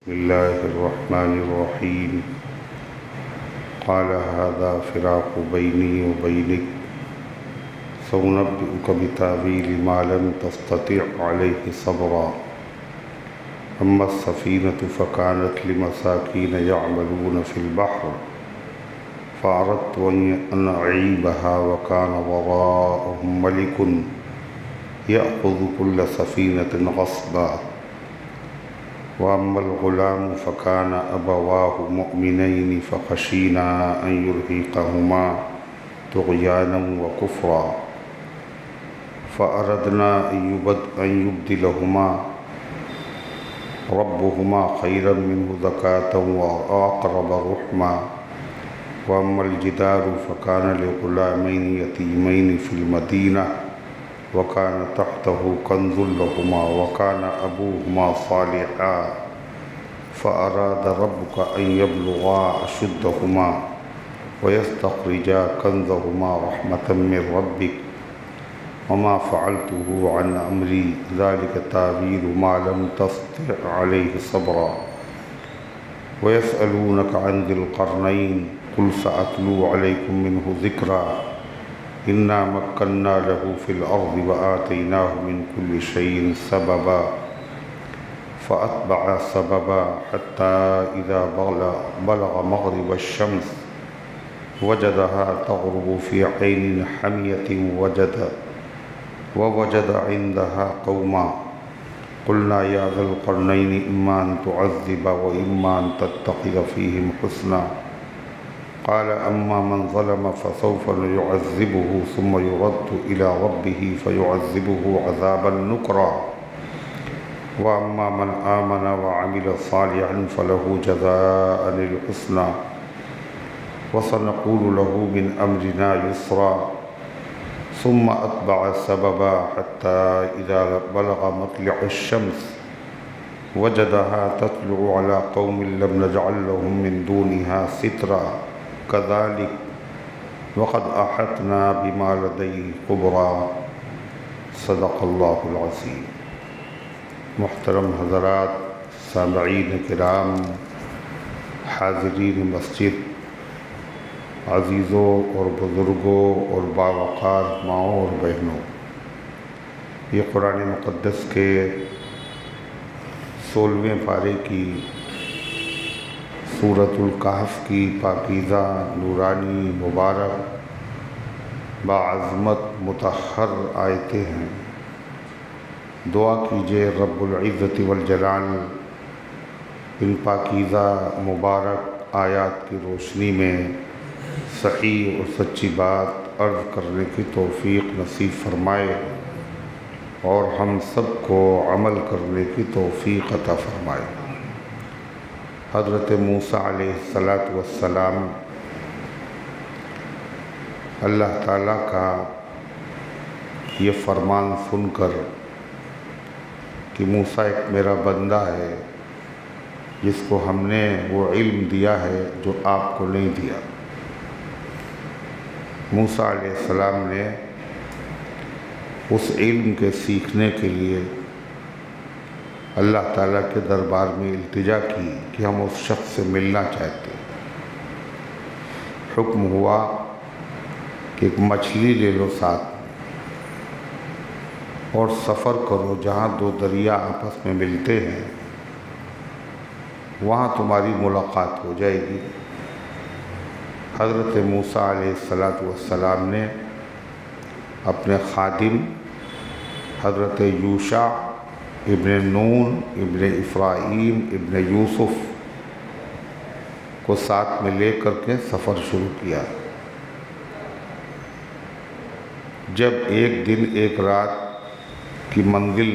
بسم الله الرحمن الرحيم. قال هذا فراق بيني وبينك سأنبئك بتأويل ما لم تستطع عليه صبرا. أما السفينة فكانت لمساكين يعملون في البحر فأردت أن أعيبها وكان وراءهم ملك يأخذ كل سفينة غصبا. وأما الغلام فكان أبواه مؤمنين فخشينا أن يرهقهما طغيانا وكفرا فأردنا أن يبدلهما ربهما خيرا منه زكاة وأقرب رحما. وأما الجدار فكان لغلامين يتيمين في المدينة وكان تحته كنز لهما وكان أبوهما صالحا فأراد ربك أن يبلغا أشدهما ويستخرجا كنزهما رحمة من ربك وما فعلته عن أمري ذلك تأويل ما لم تستطع عليه صبرا. ويسألونك عن ذي القرنين قل سأتلو عليكم منه ذكرا. إنا مكنا له في الأرض وآتيناه من كل شيء سببا فأتبع سببا حتى إذا بلغ مغرب الشمس وجدها تغرب في عين حمية ووجد عندها قوما قلنا يا ذا القرنين إما أن تعذب وإما أن تتخذ فيهم حسنا. قال أما من ظلم فسوف يعذبه ثم يرد إلى ربه فيعذبه عذابا نكرا. وأما من آمن وعمل صالحا فله جزاء الحسنى وسنقول له من أمرنا يسرا. ثم أتبع سببا حتى إذا بلغ مطلع الشمس وجدها تطلع على قوم لم نجعل لهم من دونها سترا كذلك وقد أحطنا بما لديه خبرا. صدق اللہ العظیم. محترم حضرات، سامعین کرام، حاضرین مسجد، عزیزوں اور بزرگوں اور باوقار ماؤں اور بہنوں، یہ قرآن مقدس کے 16ویں پارے کی سورۃ الکہف کی پاکیزہ، نورانی، مبارک، باعظمت، مطہر آیتیں ہیں. دعا کیجئے رب العزت والجلال ان پاکیزہ مبارک آیات کی روشنی میں صحیح اور سچی بات عرض کرنے کی توفیق نصیب فرمائے اور ہم سب کو عمل کرنے کی توفیق عطا فرمائے. حضرت موسیٰ علیہ السلام اللہ تعالیٰ کا یہ فرمان سن کر کہ موسیٰ ایک میرا بندہ ہے جس کو ہم نے وہ علم دیا ہے جو آپ کو نہیں دیا. موسیٰ علیہ السلام نے اس علم کے سیکھنے کے لیے اللہ تعالیٰ کے دربار میں التجا کی کہ ہم اس شخص سے ملنا چاہتے ہیں. حکم ہوا کہ ایک مچھلی لے لو ساتھ اور سفر کرو جہاں دو دریا آپس میں ملتے ہیں وہاں تمہاری ملاقات ہو جائے گی. حضرت موسیٰ علیہ السلام نے اپنے خادم حضرت یوشع ابن نون ابن افراہیم ابن یوسف کو ساتھ میں لے کر کے سفر شروع کیا. جب ایک دن ایک رات کی منزل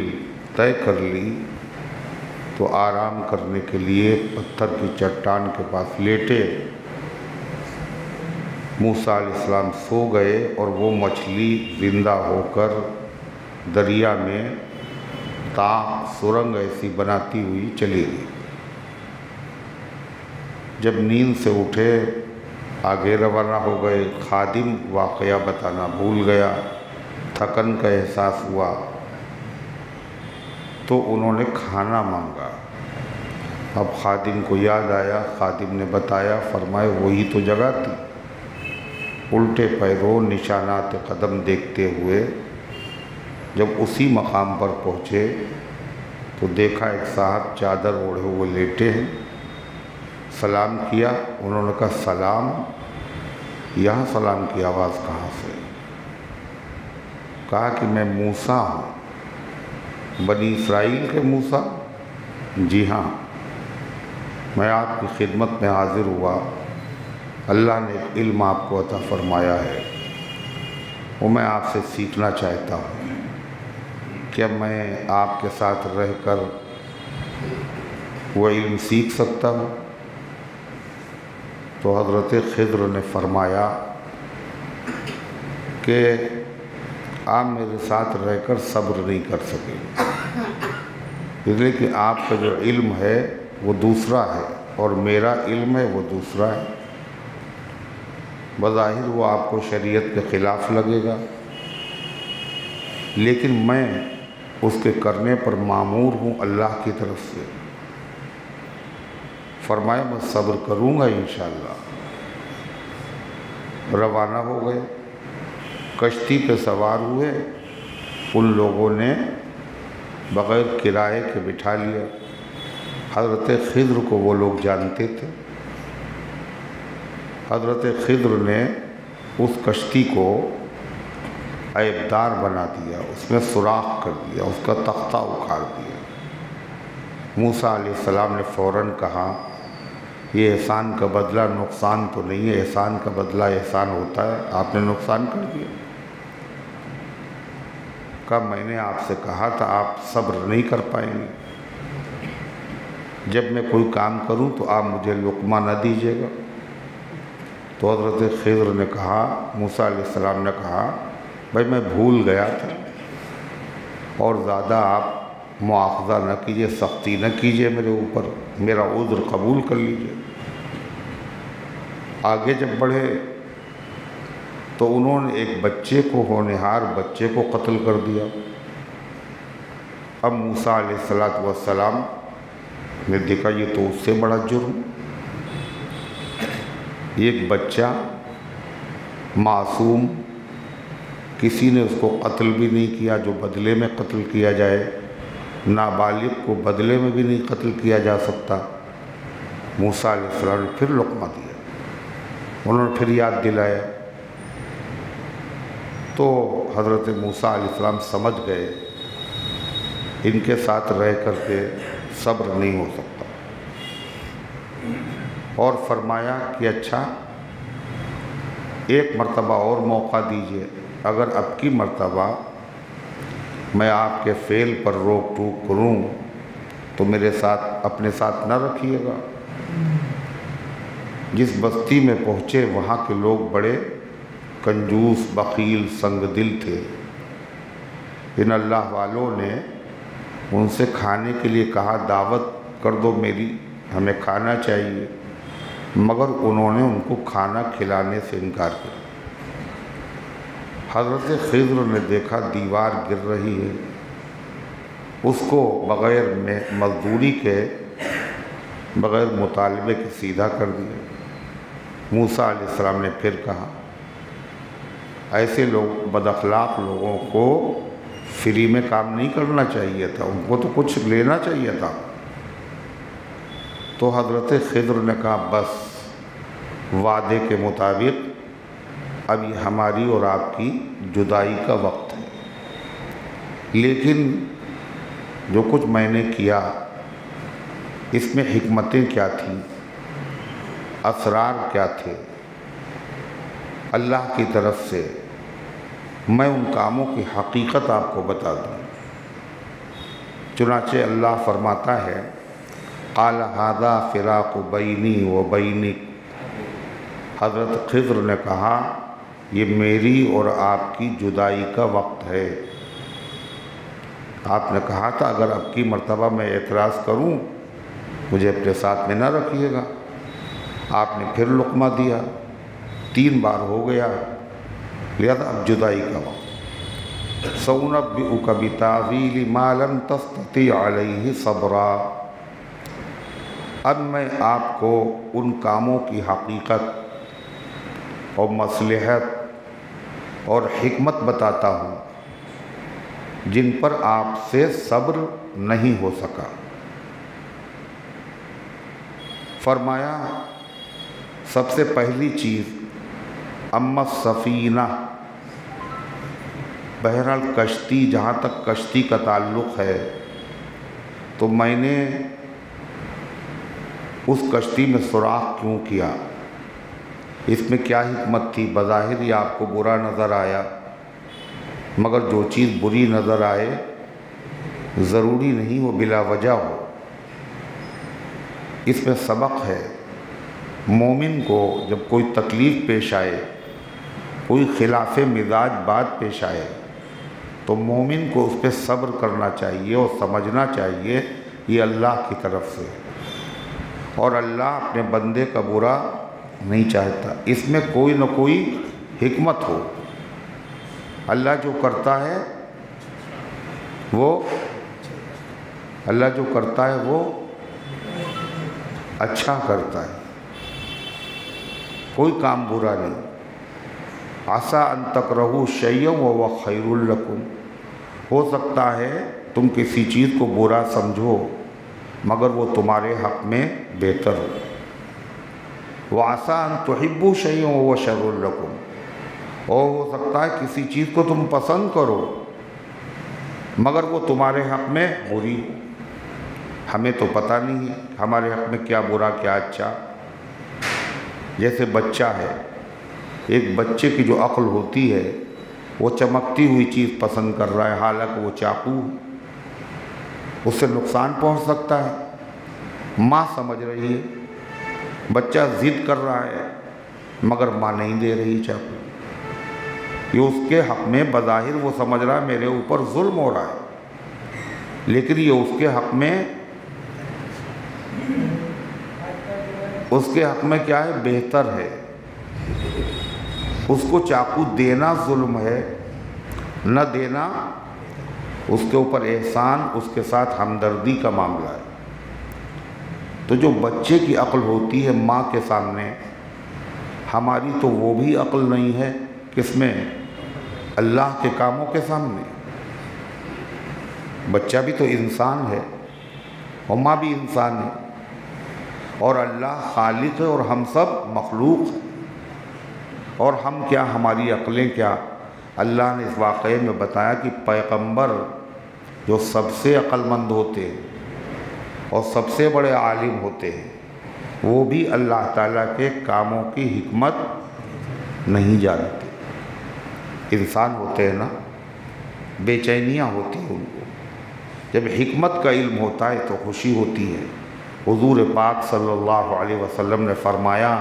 طے کر لی تو آرام کرنے کے لیے پتھر کی چٹان کے پاس لیٹے. موسیٰ علیہ السلام سو گئے اور وہ مچھلی زندہ ہو کر دریا میں سرنگ ایسی بناتی ہوئی چلی گئی. جب نیند سے اٹھے آگے روانہ ہو گئے. خادم واقعہ بتانا بھول گیا، تھکن کا احساس ہوا تو انہوں نے کھانا مانگا. اب خادم کو یاد آیا، خادم نے بتایا، فرمائے وہی تو جگہ تھی۔ الٹے پیروں نشانات قدم دیکھتے ہوئے جب اسی مقام پر پہنچے تو دیکھا ایک صاحب چادر اوڑھے ہوئے لیٹے ہیں۔ سلام کیا، انہوں نے کہا سلام؟ یہاں سلام کی آواز کہاں سے؟ کہا کہ میں موسیٰ ہوں، بنی اسرائیل کے موسیٰ؟ جی ہاں، میں آپ کی خدمت میں حاضر ہوا، اللہ نے ایک علم آپ کو عطا فرمایا ہے، وہ میں آپ سے سیکھنا چاہتا ہوں۔ کیا میں آپ کے ساتھ رہ کر وہ علم سیکھ سکتا ہوں؟ تو حضرت خضر نے فرمایا کہ آپ میرے ساتھ رہ کر صبر نہیں کر سکیں گے، اس لیے کہ آپ کا جو علم ہے وہ دوسرا ہے اور میرا علم ہے وہ دوسرا ہے۔ بظاہر وہ آپ کو شریعت کے خلاف لگے گا، لیکن میں اس کے کرنے پر مامور ہوں اللہ کی طرف سے۔ فرمایا میں صبر کروں گا انشاءاللہ۔ روانہ ہو گئے، کشتی پہ سوار ہوئے، ان لوگوں نے بغیر کرائے کے بٹھا لیا۔ حضرت خضر کو وہ لوگ جانتے تھے۔ حضرت خضر نے اس کشتی کو عیبدار بنا دیا، اس میں سوراخ کر دیا، اس کا تختہ اکھاڑ دیا۔ موسیٰ علیہ السلام نے فوراً کہا یہ احسان کا بدلہ نقصان تو نہیں ہے، احسان کا بدلہ احسان ہوتا ہے، آپ نے نقصان کر دیا۔ کہا میں نے آپ سے کہا تھا آپ صبر نہیں کر پائیں گے، جب میں کوئی کام کروں تو آپ مجھے لقمہ نہ دیجیے گا۔ تو حضرت خضر نے کہا، موسیٰ علیہ السلام نے کہا بھائی میں بھول گیا تھا، اور زیادہ آپ مواخذہ نہ کیجیے، سختی نہ کیجیے میرے اوپر، میرا عذر قبول کر لیجیے۔ آگے جب بڑھے تو انہوں نے ایک بچے کو، ہونہار بچے کو قتل کر دیا۔ اب موسیٰ علیہ السلام نے دیکھا یہ تو اس سے بڑا جرم، ایک بچہ معصوم، کسی نے اس کو قتل بھی نہیں کیا جو بدلے میں قتل کیا جائے، نابالغ کو بدلے میں بھی نہیں قتل کیا جا سکتا۔ موسیٰ علیہ السلام نے پھر لقمہ دیا، انہوں نے پھر یاد دلایا، تو حضرت موسیٰ علیہ السلام سمجھ گئے ان کے ساتھ رہ کر کے صبر نہیں ہو سکتا، اور فرمایا کہ اچھا ایک مرتبہ اور موقع دیجیے، اگر اب کی مرتبہ میں آپ کے فعل پر روک ٹوک کروں تو میرے ساتھ اپنے ساتھ نہ رکھیے گا۔ جس بستی میں پہنچے وہاں کے لوگ بڑے کنجوس، بخیل، سنگ دل تھے۔ ان اللہ والوں نے ان سے کھانے کے لیے کہا دعوت کر دو میری، ہمیں کھانا چاہیے، مگر انہوں نے ان کو کھانا کھلانے سے انکار کیا۔ حضرت خضر نے دیکھا دیوار گر رہی ہے، اس کو بغیر مزدوری کے، بغیر مطالبے کے سیدھا کر دیا۔ موسیٰ علیہ السلام نے پھر کہا ایسے لوگ، بد اخلاق لوگوں کو فری میں کام نہیں کرنا چاہیے تھا، ان کو تو کچھ لینا چاہیے تھا۔ تو حضرت خضر نے کہا بس وعدے کے مطابق اب یہ ہماری اور آپ کی جدائی کا وقت ہے، لیکن جو کچھ میں نے کیا اس میں حکمتیں کیا تھیں، اسرار کیا تھے اللہ کی طرف سے، میں ان کاموں کی حقیقت آپ کو بتا دوں۔ چنانچہ اللہ فرماتا ہے قال ھذا فراق بینی و بینک، حضرت خضر نے کہا یہ میری اور آپ کی جدائی کا وقت ہے۔ آپ نے کہا تھا اگر اب کی مرتبہ میں اعتراض کروں مجھے اپنے ساتھ میں نہ رکھیے گا۔ آپ نے پھر لقمہ دیا، 3 بار ہو گیا، لہذا اب جدائی کا وقت۔ سأنبئک بتأویل ما لم تستطع علیہ صبرا، اب میں آپ کو ان کاموں کی حقیقت اور مصلحت اور حکمت بتاتا ہوں جن پر آپ سے صبر نہیں ہو سکا۔ فرمایا سب سے پہلی چیز اما السفینہ، بہرحال کشتی، جہاں تک کشتی کا تعلق ہے تو میں نے اس کشتی میں سوراخ کیوں کیا، اس میں کیا حکمت تھی؟ بظاہر یہ آپ کو برا نظر آیا، مگر جو چیز بری نظر آئے ضروری نہیں وہ بلا وجہ ہو، اس میں سبق ہے۔ مومن کو جب کوئی تکلیف پیش آئے، کوئی خلاف مزاج بات پیش آئے تو مومن کو اس پہ صبر کرنا چاہیے اور سمجھنا چاہیے یہ اللہ کی طرف سے، اور اللہ اپنے بندے کا برا نہیں چاہتا، اس میں کوئی نہ کوئی حکمت ہو۔ اللہ جو کرتا ہے وہ اچھا کرتا ہے، کوئی کام برا نہیں۔ عسیٰ ان تکرہوا شیئا وہو خیر لکم، ہو سکتا ہے تم کسی چیز کو برا سمجھو مگر وہ تمہارے حق میں بہتر ہو۔ وعسیٰ ان تحبوا شیئا وہو شر لکم، اور ہو سکتا ہے کسی چیز کو تم پسند کرو مگر وہ تمہارے حق میں بری ہو۔ ہمیں تو پتہ نہیں ہے ہمارے حق میں کیا برا کیا اچھا۔ جیسے بچہ ہے، ایک بچے کی جو عقل ہوتی ہے وہ چمکتی ہوئی چیز پسند کر رہا ہے، حالانکہ وہ چاقو ہے، اس سے نقصان پہنچ سکتا ہے۔ ماں سمجھ رہی ہے، بچہ ضد کر رہا ہے مگر ماں نہیں دے رہی چاقو، یہ اس کے حق میں بظاہر وہ سمجھ رہا ہے میرے اوپر ظلم ہو رہا ہے، لیکن یہ اس کے حق میں کیا ہے؟ بہتر ہے۔ اس کو چاقو دینا ظلم ہے، نہ دینا اس کے اوپر احسان، اس کے ساتھ ہمدردی کا معاملہ ہے۔ تو جو بچے کی عقل ہوتی ہے ماں کے سامنے، ہماری تو وہ بھی عقل نہیں ہے، کس میں؟ اللہ کے کاموں کے سامنے۔ بچہ بھی تو انسان ہے اور ماں بھی انسان ہے، اور اللہ خالق ہے اور ہم سب مخلوق ہیں، اور ہم کیا، ہماری عقلیں کیا؟ اللہ نے اس واقعے میں بتایا کہ پیغمبر جو سب سے عقل مند ہوتے ہیں اور سب سے بڑے عالم ہوتے ہیں وہ بھی اللہ تعالیٰ کے کاموں کی حکمت نہیں جانتے۔ انسان ہوتے ہیں نا، بے چینیاں ہوتی ہیں ان کو، جب حکمت کا علم ہوتا ہے تو خوشی ہوتی ہے۔ حضور پاک صلی اللہ علیہ وسلم نے فرمایا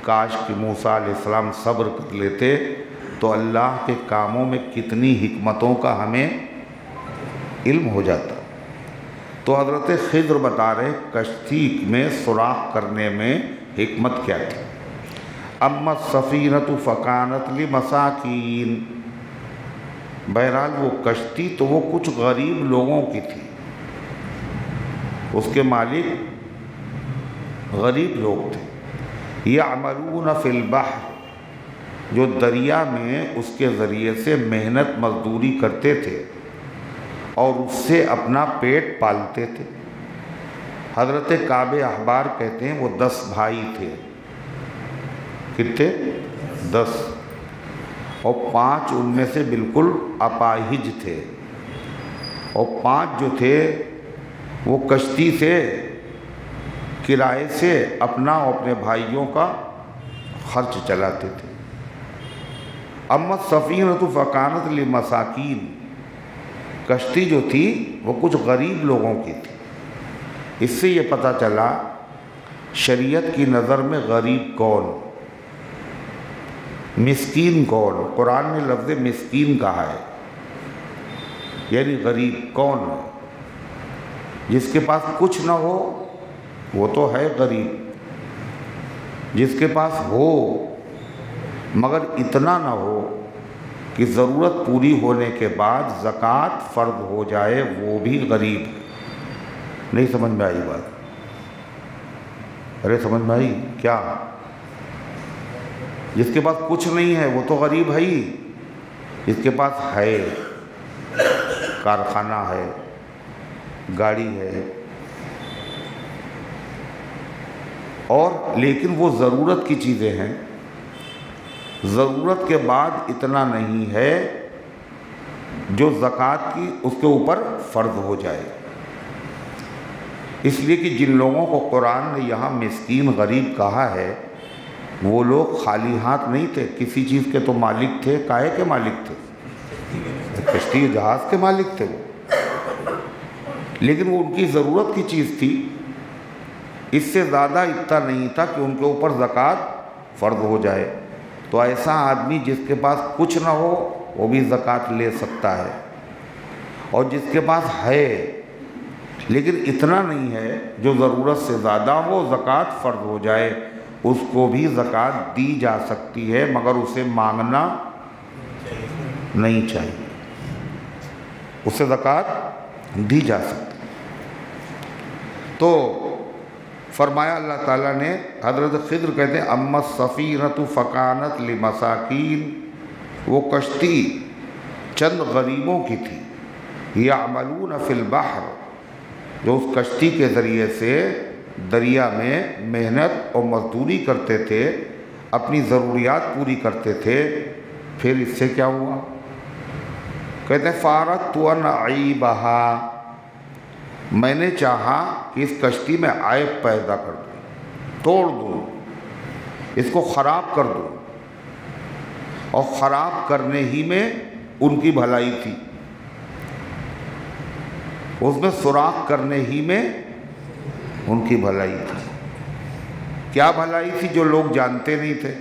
کاش کہ موسیٰ علیہ السلام صبر کر لیتے تو اللہ کے کاموں میں کتنی حکمتوں کا ہمیں علم ہو جاتا۔ تو حضرت خضر بتا رہے کشتی میں سوراخ کرنے میں حکمت کیا تھی۔ اما السفینۃ فکانت لمساکین، بہرحال وہ کشتی تو وہ کچھ غریب لوگوں کی تھی، اس کے مالک غریب لوگ تھے۔ یعملون فی البحر، جو دریا میں اس کے ذریعے سے محنت مزدوری کرتے تھے اور اس سے اپنا پیٹ پالتے تھے۔ حضرت کعب احبار کہتے ہیں وہ 10 بھائی تھے، کتنے؟ 10، اور 5 ان میں سے بالکل اپاہج تھے، اور 5 جو تھے وہ کشتی سے کرائے سے اپنا اور اپنے بھائیوں کا خرچ چلاتے تھے۔ اما السفینۃ فکانت لمساکین، کشتی جو تھی وہ کچھ غریب لوگوں کی تھی۔ اس سے یہ پتہ چلا شریعت کی نظر میں غریب کون، مسکین کون۔ قرآن نے لفظ مسکین کہا ہے، یعنی غریب کون ہے؟ جس کے پاس کچھ نہ ہو وہ تو ہے غریب، جس کے پاس ہو مگر اتنا نہ ہو کہ ضرورت پوری ہونے کے بعد زکوٰۃ فرض ہو جائے وہ بھی غریب ہے۔ نہیں سمجھ میں آئی بات؟ ارے سمجھ میں آئی کیا؟ جس کے پاس کچھ نہیں ہے وہ تو غریب ہے ہی، جس کے پاس ہے، کارخانہ ہے، گاڑی ہے، اور لیکن وہ ضرورت کی چیزیں ہیں، ضرورت کے بعد اتنا نہیں ہے جو زکوٰۃ کی اس کے اوپر فرض ہو جائے۔ اس لیے کہ جن لوگوں کو قرآن نے یہاں مسکین غریب کہا ہے وہ لوگ خالی ہاتھ نہیں تھے، کسی چیز کے تو مالک تھے۔ کائے کے مالک تھے؟ کشتی جہاز کے مالک تھے وہ، لیکن وہ ان کی ضرورت کی چیز تھی، اس سے زیادہ اتنا نہیں تھا کہ ان کے اوپر زکوٰۃ فرض ہو جائے۔ تو ایسا آدمی جس کے پاس کچھ نہ ہو وہ بھی زکوٰۃ لے سکتا ہے، اور جس کے پاس ہے لیکن اتنا نہیں ہے جو ضرورت سے زیادہ ہو زکوٰۃ فرض ہو جائے، اس کو بھی زکوٰۃ دی جا سکتی ہے، مگر اسے مانگنا نہیں چاہیے، اسے زکوٰۃ دی جا سکتی۔ تو فرمایا اللہ تعالیٰ نے، حضرت خضر کہتے ہیں اما السفینۃ فکانت لمساکین، وہ کشتی چند غریبوں کی تھی، یعملون فی البحر، جو اس کشتی کے ذریعے سے دریا میں محنت اور مزدوری کرتے تھے، اپنی ضروریات پوری کرتے تھے۔ پھر اس سے کیا ہوا؟ کہتے ہیں فَأَرَدْتُ أَنْ أَعِيبَهَا، میں نے چاہا کہ اس کشتی میں عیب پیدا کر دوں، توڑ دوں، اس کو خراب کر دوں، اور خراب کرنے ہی میں ان کی بھلائی تھی، اس میں سوراخ کرنے ہی میں ان کی بھلائی تھی۔ کیا بھلائی تھی جو لوگ جانتے نہیں تھے؟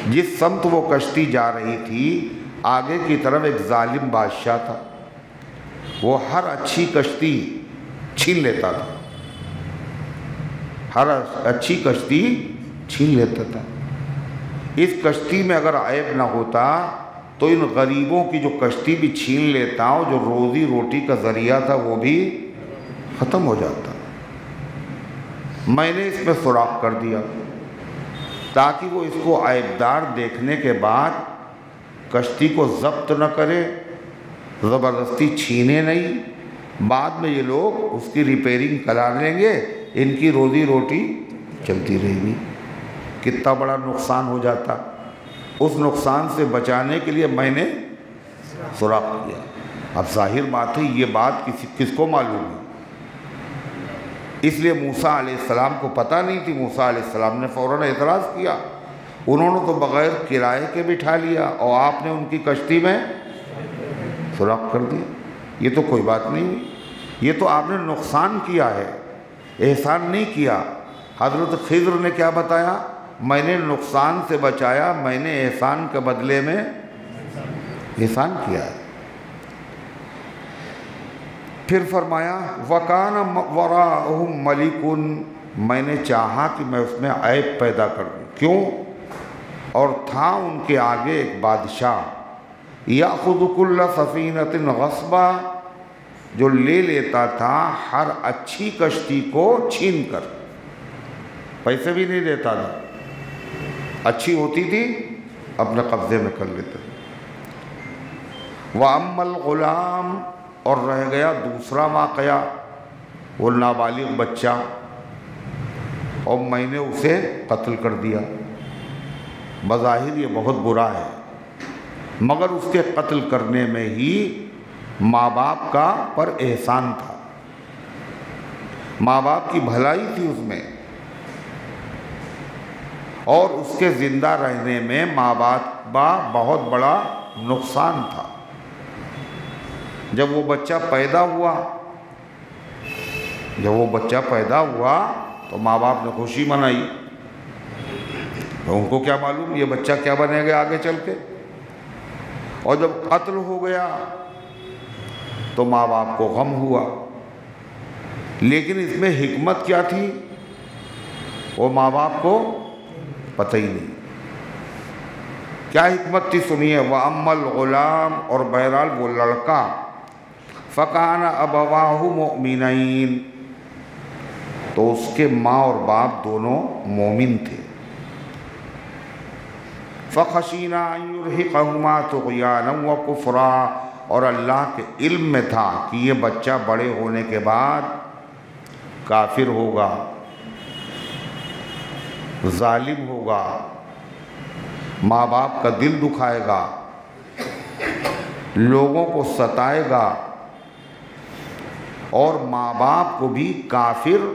جس سمت وہ کشتی جا رہی تھی آگے کی طرف ایک ظالم بادشاہ تھا، وہ ہر اچھی کشتی چھین لیتا تھا، ہر اچھی کشتی چھین لیتا تھا۔ اس کشتی میں اگر عیب نہ ہوتا تو ان غریبوں کی جو کشتی بھی چھین لیتا، اور جو روزی روٹی کا ذریعہ تھا وہ بھی ختم ہو جاتا۔ میں نے اس میں سوراخ کر دیا تاکہ وہ اس کو عیبدار دیکھنے کے بعد کشتی کو ضبط نہ کرے، زبردستی چھینے نہیں، بعد میں یہ لوگ اس کی ریپیرنگ کرا لیں گے، ان کی روزی روٹی چلتی رہے گی۔ کتنا بڑا نقصان ہو جاتا۔ اس نقصان سے بچانے کے لیے میں نے سوراخ کیا۔ اب ظاہر بات ہے یہ بات کس کو معلوم ہے؟ اس لیے موسیٰ علیہ السلام کو پتہ نہیں تھی۔ موسیٰ علیہ السلام نے فوراً اعتراض کیا، انہوں نے تو بغیر کرائے کے بٹھا لیا اور آپ نے ان کی کشتی میں سوراخ کر دیا۔ یہ تو کوئی بات نہیں ہوئی، یہ تو آپ نے نقصان کیا ہے، احسان نہیں کیا۔ حضرت خضر نے کیا بتایا؟ میں نے نقصان سے بچایا، میں نے احسان کے بدلے میں احسان کیا ہے۔ پھر فرمایا وَكَانَ وَرَاءَهُمْ مَلِكٌ، میں نے چاہا کہ میں اس میں عیب پیدا کر دوں۔ کیوں؟ اور تھا ان کے آگے ایک بادشاہ، یأخذ کل سفینۃ غصبا، جو لے لیتا تھا ہر اچھی کشتی کو چھین کر، پیسے بھی نہیں دیتا تھا، اچھی ہوتی تھی اپنے قبضے میں کر لیتا۔ وَأَمَّا الْغُلَامُ، اور رہ گیا دوسرا واقعہ، وہ نابالغ بچہ، اور میں نے اسے قتل کر دیا۔ بظاہر یہ بہت برا ہے، مگر اس کے قتل کرنے میں ہی ماں باپ کا پر احسان تھا، ماں باپ کی بھلائی تھی اس میں، اور اس کے زندہ رہنے میں ماں باپ کا بہت بڑا نقصان تھا۔ جب وہ بچہ پیدا ہوا تو ماں باپ نے خوشی منائی، تو ان کو کیا معلوم یہ بچہ کیا بنے گا آگے چل کے، اور جب قتل ہو گیا تو ماں باپ کو غم ہوا۔ لیکن اس میں حکمت کیا تھی وہ ماں باپ کو پتہ ہی نہیں۔ کیا حکمت تھی سنیے، وَأَمَّا الْغُلَامُ، اور بہرحال وہ لڑکا، فَكَانَ أَبَوَاهُ مُؤْمِنَيْنِ، تو اس کے ماں اور باپ دونوں مومن تھے۔ فَخَشِينَا أَن يُرْهِقَهُمَا طُغْيَانًا وَكُفْرًا، اور اللہ کے علم میں تھا کہ یہ بچہ بڑے ہونے کے بعد کافر ہوگا، ظالم ہوگا، ماں باپ کا دل دکھائے گا، لوگوں کو ستائے گا، اور ماں باپ کو بھی کافر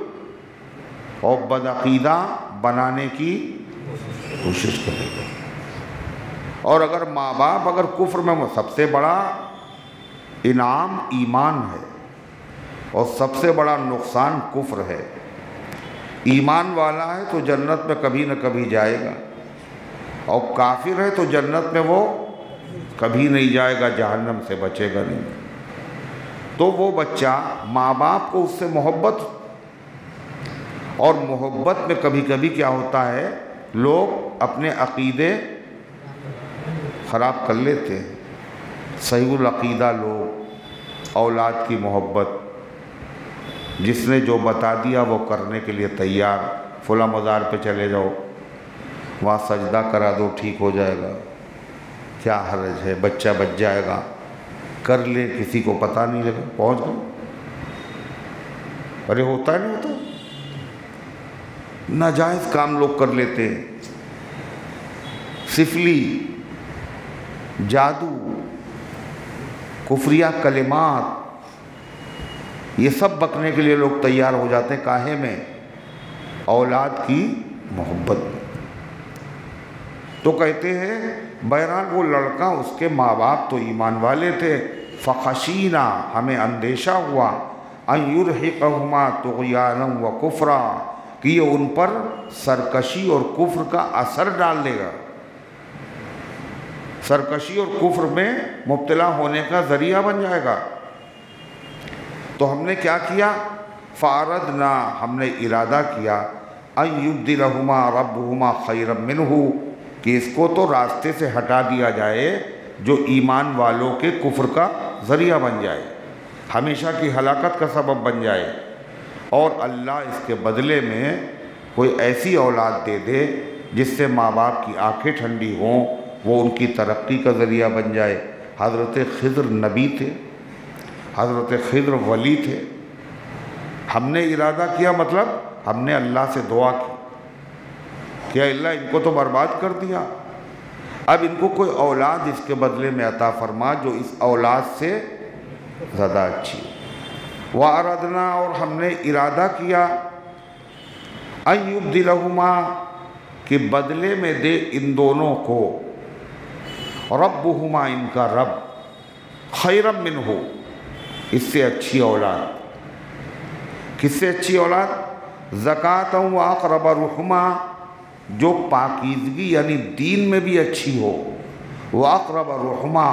اور بدعقیدہ بنانے کی کوشش کرے گا۔ اور اگر ماں باپ اگر کفر میں، وہ سب سے بڑا انعام ایمان ہے اور سب سے بڑا نقصان کفر ہے۔ ایمان والا ہے تو جنت میں کبھی نہ کبھی جائے گا، اور کافر ہے تو جنت میں وہ کبھی نہیں جائے گا، جہنم سے بچے گا نہیں۔ تو وہ بچہ ماں باپ کو اس سے محبت، اور محبت میں کبھی کبھی کیا ہوتا ہے، لوگ اپنے عقیدے خراب کر لیتے ہیں۔ صحیح العقیدہ لوگ اولاد کی محبت، جس نے جو بتا دیا وہ کرنے کے لیے تیار، فلاں مزار پہ چلے جاؤ، وہاں سجدہ کرا دو ٹھیک ہو جائے گا، کیا حرج ہے، بچہ بچ جائے گا، کر لے کسی کو پتہ نہیں لگا، پہنچ گئے۔ ارے ہوتا ہے نہیں ہوتا، ناجائز کام لوگ کر لیتے ہیں، سفلی، جادو، کفریہ کلمات، یہ سب بکنے کے لیے لوگ تیار ہو جاتے ہیں، کاہے میں؟ اولاد کی محبت میں۔ تو کہتے ہیں بہرحال وہ لڑکا، اس کے ماں باپ تو ایمان والے تھے، فخشینا، ہمیں اندیشہ ہوا، ان یرہقہما طغیانا وکفرا، کہ یہ ان پر سرکشی اور کفر کا اثر ڈال دے گا، سرکشی اور کفر میں مبتلا ہونے کا ذریعہ بن جائے گا۔ تو ہم نے کیا کیا؟ فَأَرَدْنَا، ہم نے ارادہ کیا، أَن يُبْدِلَهُمَا رَبُّهُمَا خَيْرًا مِّنْهُ، کہ اس کو تو راستے سے ہٹا دیا جائے جو ایمان والوں کے کفر کا ذریعہ بن جائے، ہمیشہ کی ہلاکت کا سبب بن جائے، اور اللہ اس کے بدلے میں کوئی ایسی اولاد دے دے جس سے ماں باپ کی آنکھیں ٹھنڈی ہوں، وہ ان کی ترقی کا ذریعہ بن جائے۔ حضرت خضر نبی تھے، حضرت خضر ولی تھے۔ ہم نے ارادہ کیا، مطلب ہم نے اللہ سے دعا کی کہ اللہ ان کو تو برباد کر دیا، اب ان کو کوئی اولاد اس کے بدلے میں عطا فرما جو اس اولاد سے زیادہ اچھی۔ وَأَرَدْنَا، اور ہم نے ارادہ کیا، أَن يُبْدِلَهُمَا، کہ بدلے میں دے ان دونوں کو، ربہما، ان کا رب، خیرم منہ، اس سے اچھی اولاد۔ کس سے اچھی اولاد؟ زکاۃ واقرب رحما، جو پاکیزگی یعنی دین میں بھی اچھی ہو، واقرب رحما،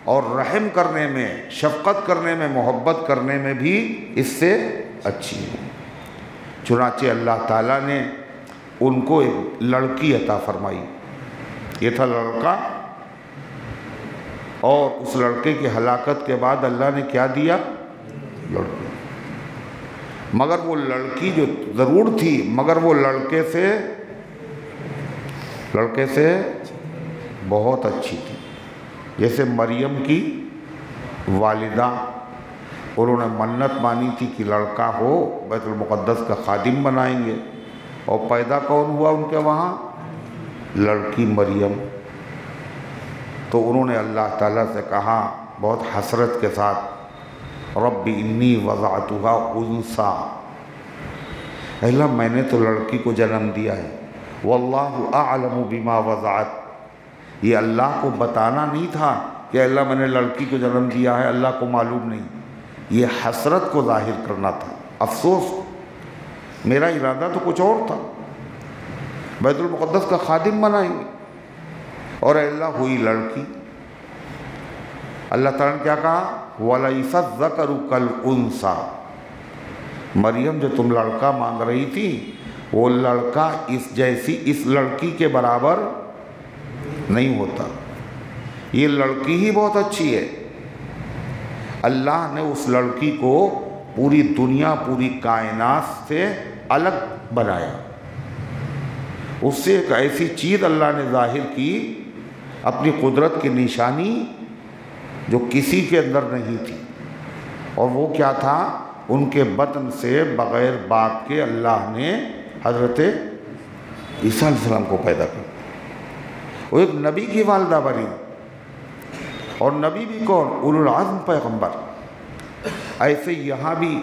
اور رحم کرنے میں، شفقت کرنے میں، محبت کرنے میں بھی اس سے اچھی ہو۔ چنانچہ اللہ تعالیٰ نے ان کو ایک لڑکی عطا فرمائی۔ یہ تھا لڑکا، اور اس لڑکے کی ہلاکت کے بعد اللہ نے کیا دیا؟ لڑکی۔ مگر وہ لڑکی جو ضرور تھی، مگر وہ لڑکے سے بہت اچھی تھی۔ جیسے مریم کی والدہ، انہوں نے منت مانی تھی کہ لڑکا ہو بیت المقدس کا خادم بنائیں گے، اور پیدا کون ہوا ان کے وہاں؟ لڑکی مریم۔ تو انہوں نے اللہ تعالیٰ سے کہا بہت حسرت کے ساتھ، رب انی وضعتها انثی، اللہ میں نے تو لڑکی کو جنم دیا ہے، واللہ اعلم بما وضعت، یہ اللہ کو بتانا نہیں تھا کہ اللہ میں نے لڑکی کو جنم دیا ہے، اللہ کو معلوم نہیں، یہ حسرت کو ظاہر کرنا تھا، افسوس، میرا ارادہ تو کچھ اور تھا، بیت المقدس کا خادم بنائیں گے، اور اللہ ہوئی لڑکی۔ اللہ تعالیٰ نے کیا کہا؟ وَلَيْسَ الذَّكَرُ كَالْأُنثَىٰ، مریم جو تم لڑکا مانگ رہی تھی، وہ لڑکا اس جیسی، اس لڑکی کے برابر نہیں ہوتا، یہ لڑکی ہی بہت اچھی ہے۔ اللہ نے اس لڑکی کو پوری دنیا پوری کائنات سے الگ بنایا. اس سے ایک ایسی چیز اللہ نے ظاہر کی، اپنی قدرت کی نشانی جو کسی کے اندر نہیں تھی. اور وہ کیا تھا؟ ان کے بطن سے بغیر باپ کے اللہ نے حضرت عیسیٰ علیہ السلام کو پیدا کیا. وہ ایک نبی کی والدہ بنی، اور نبی بھی کون؟ اولو العزم پیغمبر. ایسے یہاں بھی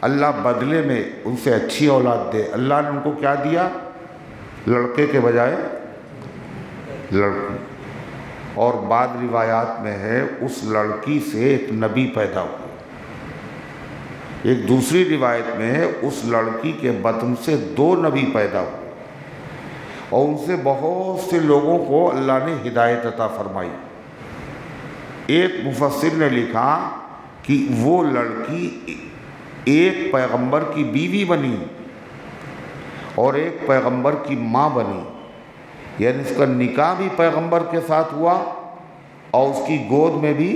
اللہ بدلے میں ان سے اچھی اولاد دے. اللہ نے ان کو کیا دیا؟ لڑکے کے بجائے لڑکی. اور بعض روایات میں ہے اس لڑکی سے ایک نبی پیدا ہوا. ایک دوسری روایت میں ہے اس لڑکی کے بطن سے 2 نبی پیدا ہوئے، اور ان سے بہت سے لوگوں کو اللہ نے ہدایت عطا فرمائی. ایک مفسر نے لکھا کہ وہ لڑکی ایک پیغمبر کی بیوی بنی اور ایک پیغمبر کی ماں بنی، یعنی اس کا نکاح بھی پیغمبر کے ساتھ ہوا اور اس کی گود میں بھی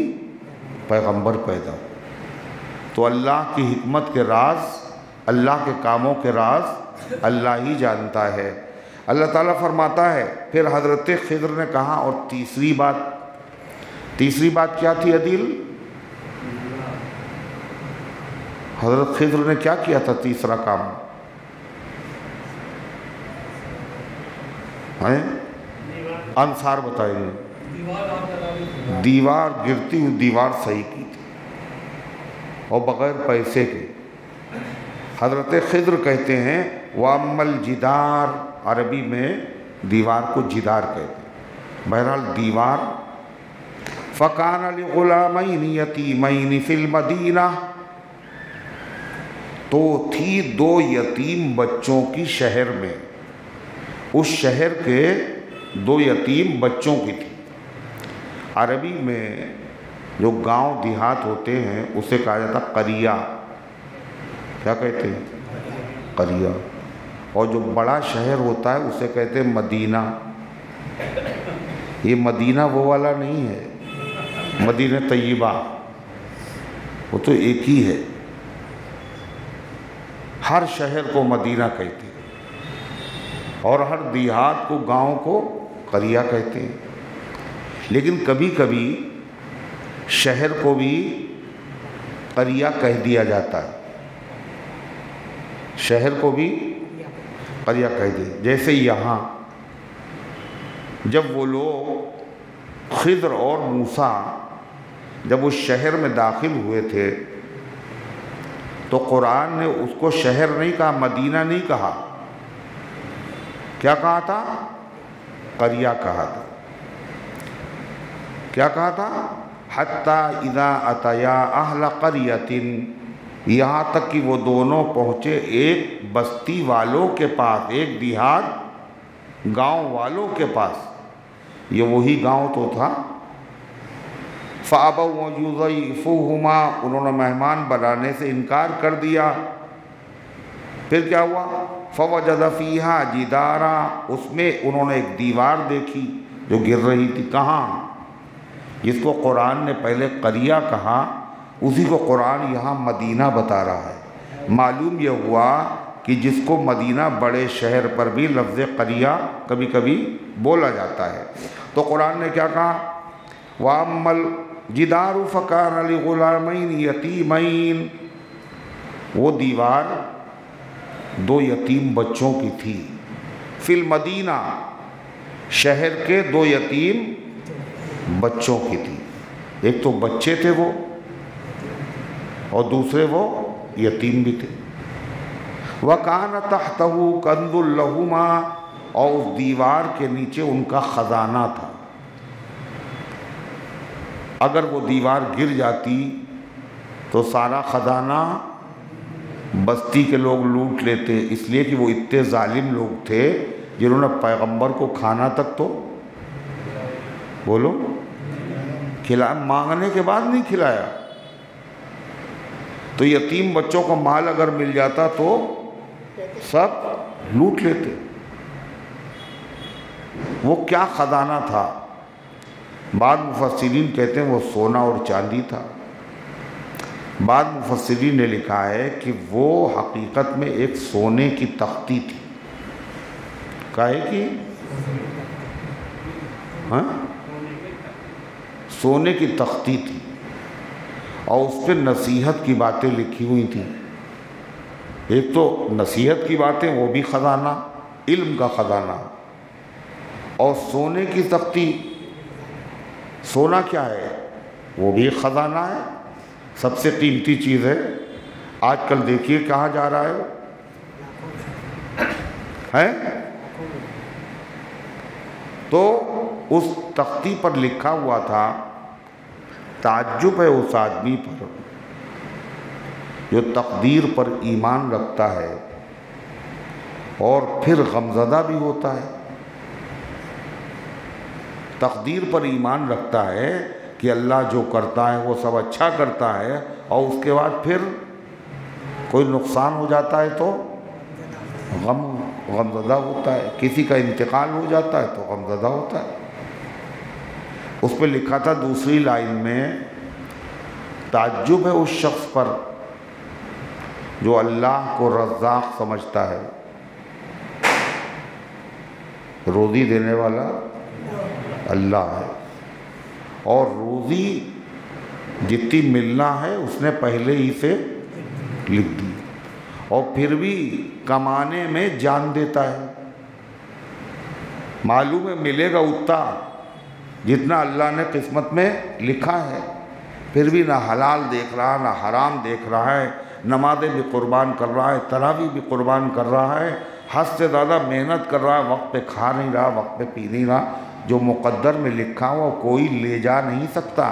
پیغمبر پیدا ہوا. تو اللہ کی حکمت کے راز، اللہ کے کاموں کے راز اللہ ہی جانتا ہے. اللہ تعالیٰ فرماتا ہے پھر حضرت خضر نے کہا. اور تیسری بات کیا تھی عدیل؟ حضرت خضر نے کیا کیا تھا؟ تیسرا کام انصار بتائیں گے. دیوار گرتی ہوئی دیوار صحیح کی تھی، اور بغیر پیسے کے. حضرت خضر کہتے ہیں وَأَمَّا الْجِدَارُ، عربی میں دیوار کو جدار کہتے ہیں. بہرحال دیوار. فَكَانَ لِغُلَامَيْنِ يَتِيمَيْنِ فِي الْمَدِينَةِ، تو تھی 2 یتیم بچوں کی شہر میں. اس شہر کے 2 یتیم بچوں کی تھی. عربی میں جو گاؤں دیہات ہوتے ہیں اسے کہا جاتا قریہ. کیا کہتے ہیں؟ قریہ. اور جو بڑا شہر ہوتا ہے اسے کہتے ہیں مدینہ. یہ مدینہ وہ والا نہیں ہے، مدینہ طیبہ، وہ تو ایک ہی ہے. ہر شہر کو مدینہ کہتے ہیں اور ہر دیہات کو، گاؤں کو قریہ کہتے ہیں. لیکن کبھی کبھی شہر کو بھی قریہ کہہ دیا جاتا ہے. شہر کو بھی قریہ کہہ دیا. جیسے یہاں جب وہ لوگ خضر اور موسیٰ جب اس شہر میں داخل ہوئے تھے تو قرآن نے اس کو شہر نہیں کہا، مدینہ نہیں کہا. کیا کہا تھا؟ قریہ کہا تھا. کیا کہا تھا؟ حَتَّى إِذَا أَتَيَا أَهْلَ قَرْيَةٍ، یہاں تک کہ وہ دونوں پہنچے ایک بستی والوں کے پاس، ایک دیہات گاؤں والوں کے پاس. یہ وہی گاؤں تو تھا. فَأَبَوْا يُضَيِّفُوهُمَا، انہوں نے مہمان بنانے سے انکار کر دیا. پھر کیا ہوا؟ فَوَجَدَ فِيهَا جِدَارًا، اس میں انہوں نے ایک دیوار دیکھی جو گر رہی تھی. کہاں؟ جس کو قرآن نے پہلے قریہ کہا اسی کو قرآن یہاں مدینہ بتا رہا ہے. معلوم یہ ہوا کہ جس کو مدینہ بڑے شہر پر بھی لفظ قریہ کبھی کبھی بولا جاتا ہے. تو قرآن نے کیا کہا؟ وَأَمَّا الْجِدَارُ فَكَانَ لِغُلَامَيْنِ يَتِيمَيْنِ، وہ دیوار 2 یتیم بچوں کی تھی. فِي الْمَدِينَةِ، شہر کے 2 یتیم بچوں کی تھی. ایک تو بچے تھے وہ، اور دوسرے وہ یتیم بھی تھے. وَكَانَ تَحْتَهُ كَنْزٌ لَهُمَا، اور اس دیوار کے نیچے ان کا خزانہ تھا. اگر وہ دیوار گر جاتی تو سارا خزانہ بستی کے لوگ لوٹ لیتے، اس لیے کہ وہ اتنے ظالم لوگ تھے جنہوں نے پیغمبر کو کھانا تک تو بولو مانگنے کے بعد نہیں کھلایا. تو یتیم بچوں کو مال اگر مل جاتا تو سب لوٹ لیتے. وہ کیا خزانہ تھا؟ بعض مفسرین کہتے ہیں وہ سونا اور چاندی تھا. بعض مفسرین نے لکھا ہے کہ وہ حقیقت میں ایک سونے کی تختی تھی. کاہے کی؟ ہاں، سونے کی تختی تھی، اور اس پہ نصیحت کی باتیں لکھی ہوئی تھیں. ایک تو نصیحت کی باتیں، وہ بھی خزانہ، علم کا خزانہ، اور سونے کی تختی. سونا کیا ہے؟ وہ بھی ایک خزانہ ہے، سب سے قیمتی چیز ہے. آج کل دیکھیے کہاں جا رہا ہے. تو اس تختی پر لکھا ہوا تھا، تعجب ہے اس آدمی پر جو تقدیر پر ایمان رکھتا ہے اور پھر غمزدہ بھی ہوتا ہے. تقدیر پر ایمان رکھتا ہے کہ اللہ جو کرتا ہے وہ سب اچھا کرتا ہے، اور اس کے بعد پھر کوئی نقصان ہو جاتا ہے تو غمزدہ ہوتا ہے. کسی کا انتقال ہو جاتا ہے تو غمزدہ ہوتا ہے. اس پہ لکھا تھا دوسری لائن میں، تعجب ہے اس شخص پر جو اللہ کو رزاق سمجھتا ہے. روزی دینے والا اللہ ہے، اور روزی جتنی ملنا ہے اس نے پہلے ہی سے لکھ دی، اور پھر بھی کمانے میں جان دیتا ہے. معلوم ہے ملے گا اتنا جتنا اللہ نے قسمت میں لکھا ہے، پھر بھی نہ حلال دیکھ رہا نہ حرام دیکھ رہا ہے. نمازیں بھی قربان کر رہا ہے، تراویح بھی قربان کر رہا ہے، حد سے زیادہ محنت کر رہا ہے، وقت پہ کھا نہیں رہا، وقت پہ پی نہیں رہا. جو مقدر میں لکھا ہوا کوئی لے جا نہیں سکتا.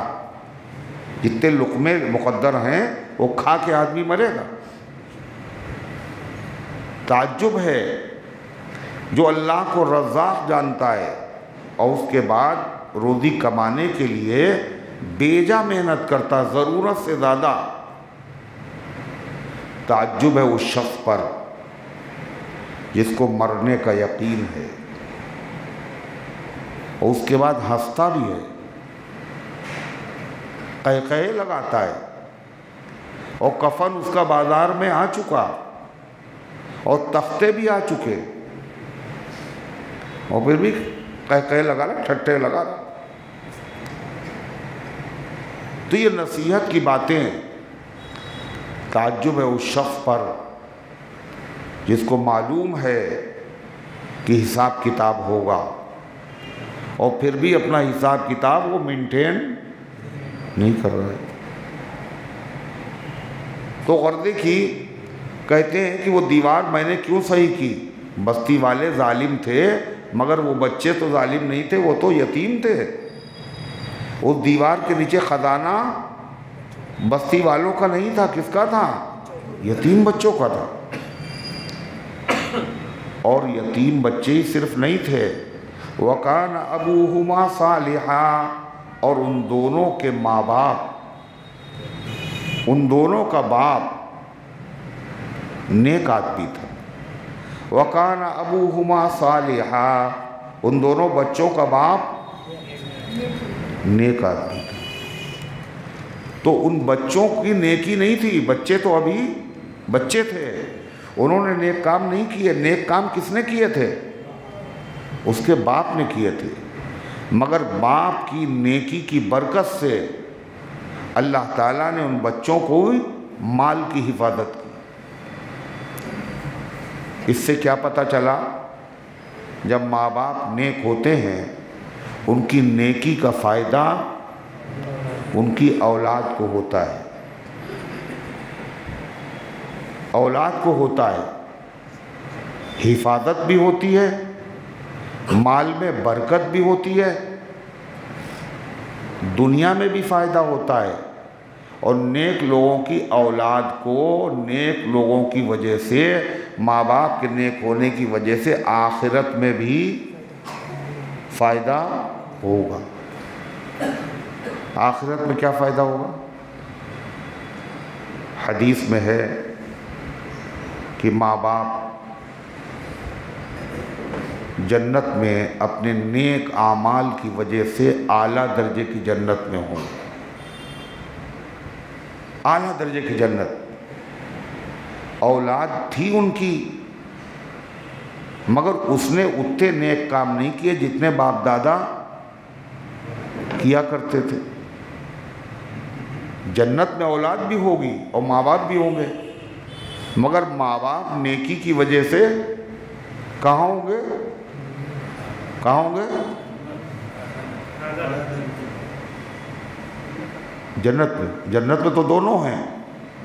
جتنے لقمے مقدر ہیں وہ کھا کے آدمی مرے گا. تعجب ہے جو اللہ کو رزاق جانتا ہے اور اس کے بعد روزی کمانے کے لیے بیجا محنت کرتا، ضرورت سے زیادہ. تعجب ہے اس شخص پر جس کو مرنے کا یقین ہے اور اس کے بعد ہنستا بھی ہے، قہقہے لگاتا ہے، اور کفن اس کا بازار میں آ چکا اور تختے بھی آ چکے، اور پھر بھی قہقہے لگا رہا، ٹھٹے لگا رہا. تو یہ نصیحت کی باتیں. تعجب ہے اس شخص پر جس کو معلوم ہے کہ حساب کتاب ہوگا، اور پھر بھی اپنا حساب کتاب وہ مینٹین نہیں کر رہا ہے. تو غرضے کی کہتے ہیں کہ وہ دیوار میں نے کیوں صحیح کی؟ بستی والے ظالم تھے، مگر وہ بچے تو ظالم نہیں تھے، وہ تو یتیم تھے. اس دیوار کے نیچے خزانہ بستی والوں کا نہیں تھا، کس کا تھا؟ یتیم بچوں کا تھا. اور یتیم بچے ہی صرف نہیں تھے، وَكَانَ أَبُوهُمَا صَالِحًا، اور ان دونوں کے ماں باپ، ان دونوں کا باپ نیک آدمی تھا. وَكَانَ أَبُوهُمَا صَالِحًا، ان دونوں بچوں کا باپ نیک آدمی تھا. تو ان بچوں کی نیکی نہیں تھی، بچے تو ابھی بچے تھے، انہوں نے نیک کام نہیں کیے. نیک کام کس نے کیے تھے؟ اس کے باپ نے کیے تھے. مگر باپ کی نیکی کی برکت سے اللہ تعالیٰ نے ان بچوں کو مال کی حفاظت کی. اس سے کیا پتہ چلا؟ جب ماں باپ نیک ہوتے ہیں ان کی نیکی کا فائدہ ان کی اولاد کو ہوتا ہے. اولاد کو ہوتا ہے، حفاظت بھی ہوتی ہے، مال میں برکت بھی ہوتی ہے، دنیا میں بھی فائدہ ہوتا ہے. اور نیک لوگوں کی اولاد کو نیک لوگوں کی وجہ سے، ماں باپ کے نیک ہونے کی وجہ سے آخرت میں بھی فائدہ ہوگا. آخرت میں کیا فائدہ ہوگا؟ حدیث میں ہے کہ ماں باپ جنت میں اپنے نیک اعمال کی وجہ سے اعلیٰ درجے کی جنت میں ہوں. اعلیٰ درجے کی جنت. اولاد تھی ان کی، مگر اس نے اتنے نیک کام نہیں کیے جتنے باپ دادا کیا کرتے تھے. جنت میں اولاد بھی ہوگی اور ماں باپ بھی ہوں گے، مگر ماں باپ نیکی کی وجہ سے کہاں ہوں گے؟ کہاں ہوں گے؟ جنت میں. جنت میں تو دونوں ہیں،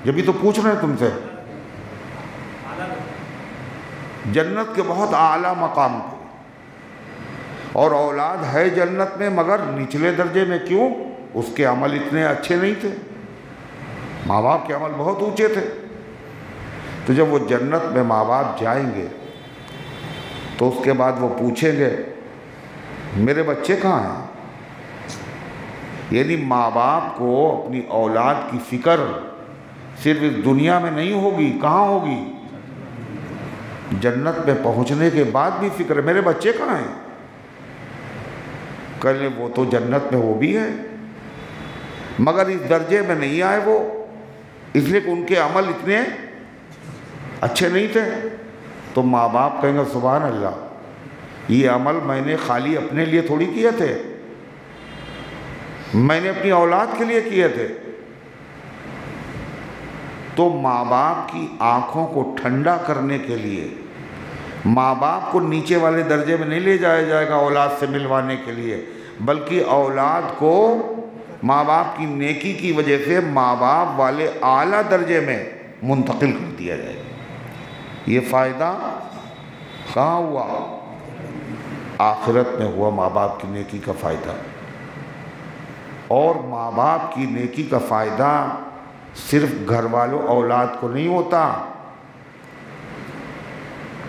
جبھی تو پوچھ رہے ہیں تم سے. جنت کے بہت اعلیٰ مقام پہ، اور اولاد ہے جنت میں مگر نچلے درجے میں. کیوں؟ اس کے عمل اتنے اچھے نہیں تھے. ماں باپ کے عمل بہت اونچے تھے. تو جب وہ جنت میں ماں باپ جائیں گے تو اس کے بعد وہ پوچھیں گے میرے بچے کہاں ہیں؟ یعنی ماں باپ کو اپنی اولاد کی فکر صرف اس دنیا میں نہیں ہوگی. کہاں ہوگی؟ جنت میں پہنچنے کے بعد بھی فکر ہے میرے بچے کہاں ہیں. کہلے وہ تو جنت میں وہ بھی ہے مگر اس درجے میں نہیں آئے وہ، اس لیے کہ ان کے عمل اتنے اچھے نہیں تھے. تو ماں باپ کہیں گے سبحان اللہ، یہ عمل میں نے خالی اپنے لیے تھوڑی کیے تھے، میں نے اپنی اولاد کے لیے کیے تھے. تو ماں باپ کی آنکھوں کو ٹھنڈا کرنے کے لیے ماں باپ کو نیچے والے درجے میں نہیں لے جایا جائے گا اولاد سے ملوانے کے لیے، بلکہ اولاد کو ماں باپ کی نیکی کی وجہ سے ماں باپ والے اعلیٰ درجے میں منتقل کر دیا جائے گا. یہ فائدہ کہاں ہوا؟ آخرت میں ہوا ماں باپ کی نیکی کا فائدہ. اور ماں باپ کی نیکی کا فائدہ صرف گھر والوں اولاد کو نہیں ہوتا،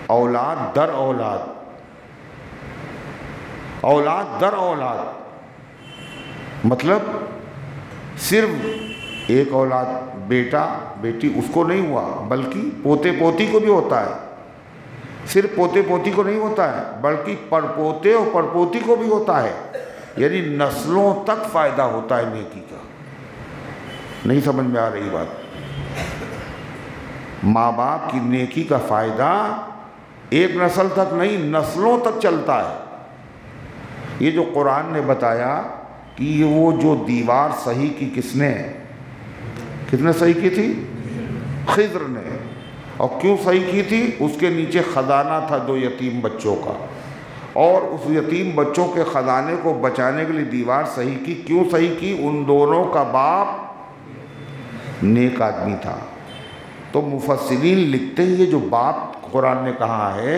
اولاد در اولاد، اولاد در اولاد. مطلب صرف ایک اولاد بیٹا بیٹی اس کو نہیں ہوا، بلکہ پوتے پوتی کو بھی ہوتا ہے. صرف پوتے پوتی کو نہیں ہوتا ہے بلکہ پڑپوتے اور پڑپوتی کو بھی ہوتا ہے. یعنی نسلوں تک فائدہ ہوتا ہے نیکی کا. نہیں سمجھ میں آ رہی بات؟ ماں باپ کی نیکی کا فائدہ ایک نسل تک نہیں، نسلوں تک چلتا ہے. یہ جو قرآن نے بتایا کہ وہ جو دیوار صحیح کی کس نے صحیح کی تھی؟ خضر نے. اور کیوں صحیح کی تھی؟ اس کے نیچے خزانہ تھا 2 یتیم بچوں کا، اور اس یتیم بچوں کے خزانے کو بچانے کے لیے دیوار صحیح کی. کیوں صحیح کی؟ ان دونوں کا باپ نیک آدمی تھا. تو مفسرین لکھتے ہیں یہ جو باپ قرآن نے کہا ہے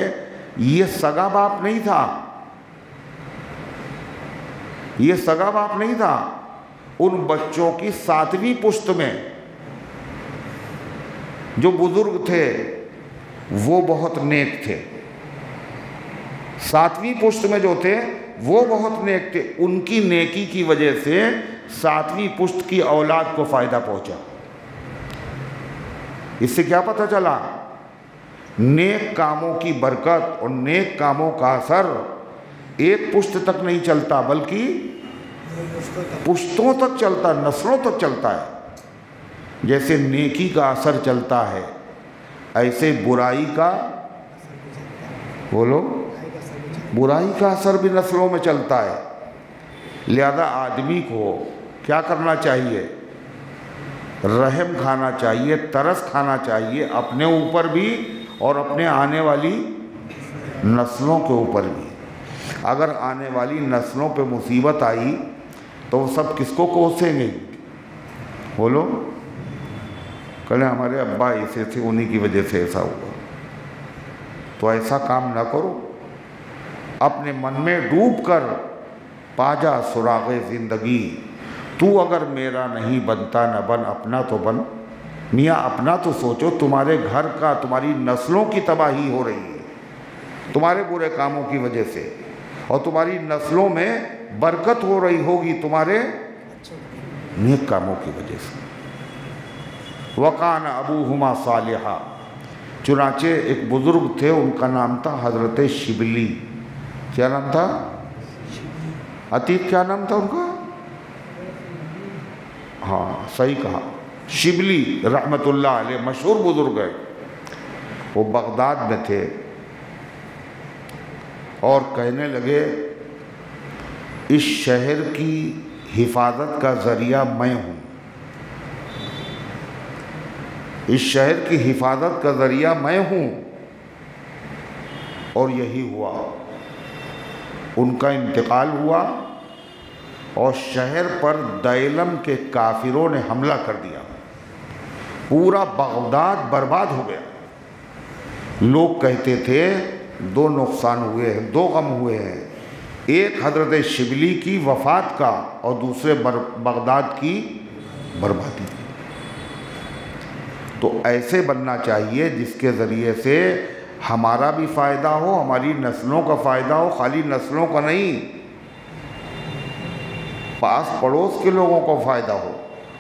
یہ سگا باپ نہیں تھا، یہ سگا باپ نہیں تھا. ان بچوں کی 7ویں پشت میں جو بزرگ تھے وہ بہت نیک تھے. 7ویں پشت میں جو تھے وہ بہت نیک تھے. ان کی نیکی کی وجہ سے 7ویں پشت کی اولاد کو فائدہ پہنچا. اس سے کیا پتہ چلا؟ نیک کاموں کی برکت اور نیک کاموں کا اثر ایک پشت تک نہیں چلتا بلکہ پشتوں تک چلتا، نسلوں تک چلتا ہے. جیسے نیکی کا اثر چلتا ہے ایسے برائی کا برائی کا اثر بھی نسلوں میں چلتا ہے. لہذا آدمی کو کیا کرنا چاہیے؟ رحم کھانا چاہیے، ترس کھانا چاہیے اپنے اوپر بھی اور اپنے آنے والی نسلوں کے اوپر بھی. اگر آنے والی نسلوں پہ مصیبت آئی تو وہ سب کس کو کوسیں گے؟ بولو. کہنے ہمارے ابا ایسے تھے انہی کی وجہ سے ایسا ہوا. تو ایسا کام نہ کرو. اپنے من میں ڈوب کر پا جا سراغ زندگی. تو اگر میرا نہیں بنتا نہ بن، اپنا تو بن. میاں اپنا تو سوچو. تمہارے گھر کا، تمہاری نسلوں کی تباہی ہو رہی ہے تمہارے برے کاموں کی وجہ سے، اور تمہاری نسلوں میں برکت ہو رہی ہوگی تمہارے نیک کاموں کی وجہ سے. وَقَانَ أَبُوهُمَا صَالِحًا. چنانچہ ایک بزرگ تھے، ان کا نام تھا حضرت شبلی. کیا نام تھا؟ عتیق کیا نام تھا ان کا؟ ہاں صحیح کہا. شبلی رحمۃ اللہ علیہ مشہور بزرگ ہے، وہ بغداد میں تھے اور کہنے لگے اس شہر کی حفاظت کا ذریعہ میں ہوں، اس شہر کی حفاظت کا ذریعہ میں ہوں۔ اور یہی ہوا، ان کا انتقال ہوا اور شہر پر دیلم کے کافروں نے حملہ کر دیا، پورا بغداد برباد ہو گیا۔ لوگ کہتے تھے دو نقصان ہوئے ہیں، دو غم ہوئے ہیں، ایک حضرت شبلی کی وفات کا اور دوسرے بغداد کی بربادی۔ تو ایسے بننا چاہیے جس کے ذریعے سے ہمارا بھی فائدہ ہو، ہماری نسلوں کا فائدہ ہو، خالی نسلوں کا نہیں، پاس پڑوس کے لوگوں کو فائدہ ہو۔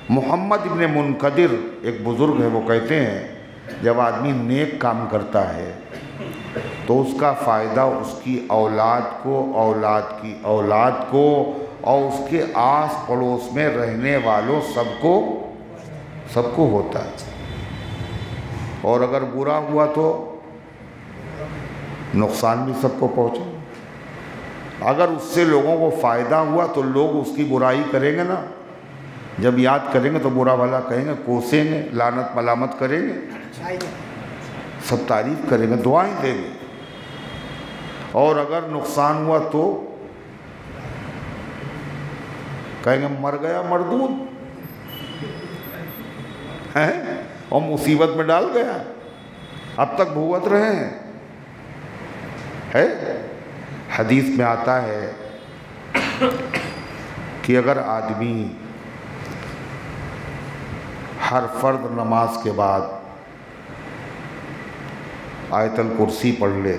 محمد ابن منقدر ایک بزرگ ہے، وہ کہتے ہیں جب آدمی نیک کام کرتا ہے تو اس کا فائدہ اس کی اولاد کو، اولاد کی اولاد کو، اور اس کے آس پڑوس میں رہنے والوں سب کو ہوتا ہے، اور اگر برا ہوا تو نقصان بھی سب کو پہنچے۔ اگر اس سے لوگوں کو فائدہ ہوا تو لوگ اس کی برائی کریں گے نا، جب یاد کریں گے تو برا بھلا کہیں گے، کوسیں گے، لعنت ملامت کریں گے، سب تعریف کریں گے، دعائیں دیں گے۔ اور اگر نقصان ہوا تو کہیں گے مر گیا مردود ہے اور مصیبت میں ڈال گیا، اب تک بھگت رہے ہیں۔ حدیث میں آتا ہے کہ اگر آدمی ہر فرض نماز کے بعد آیت الکرسی پڑھ لے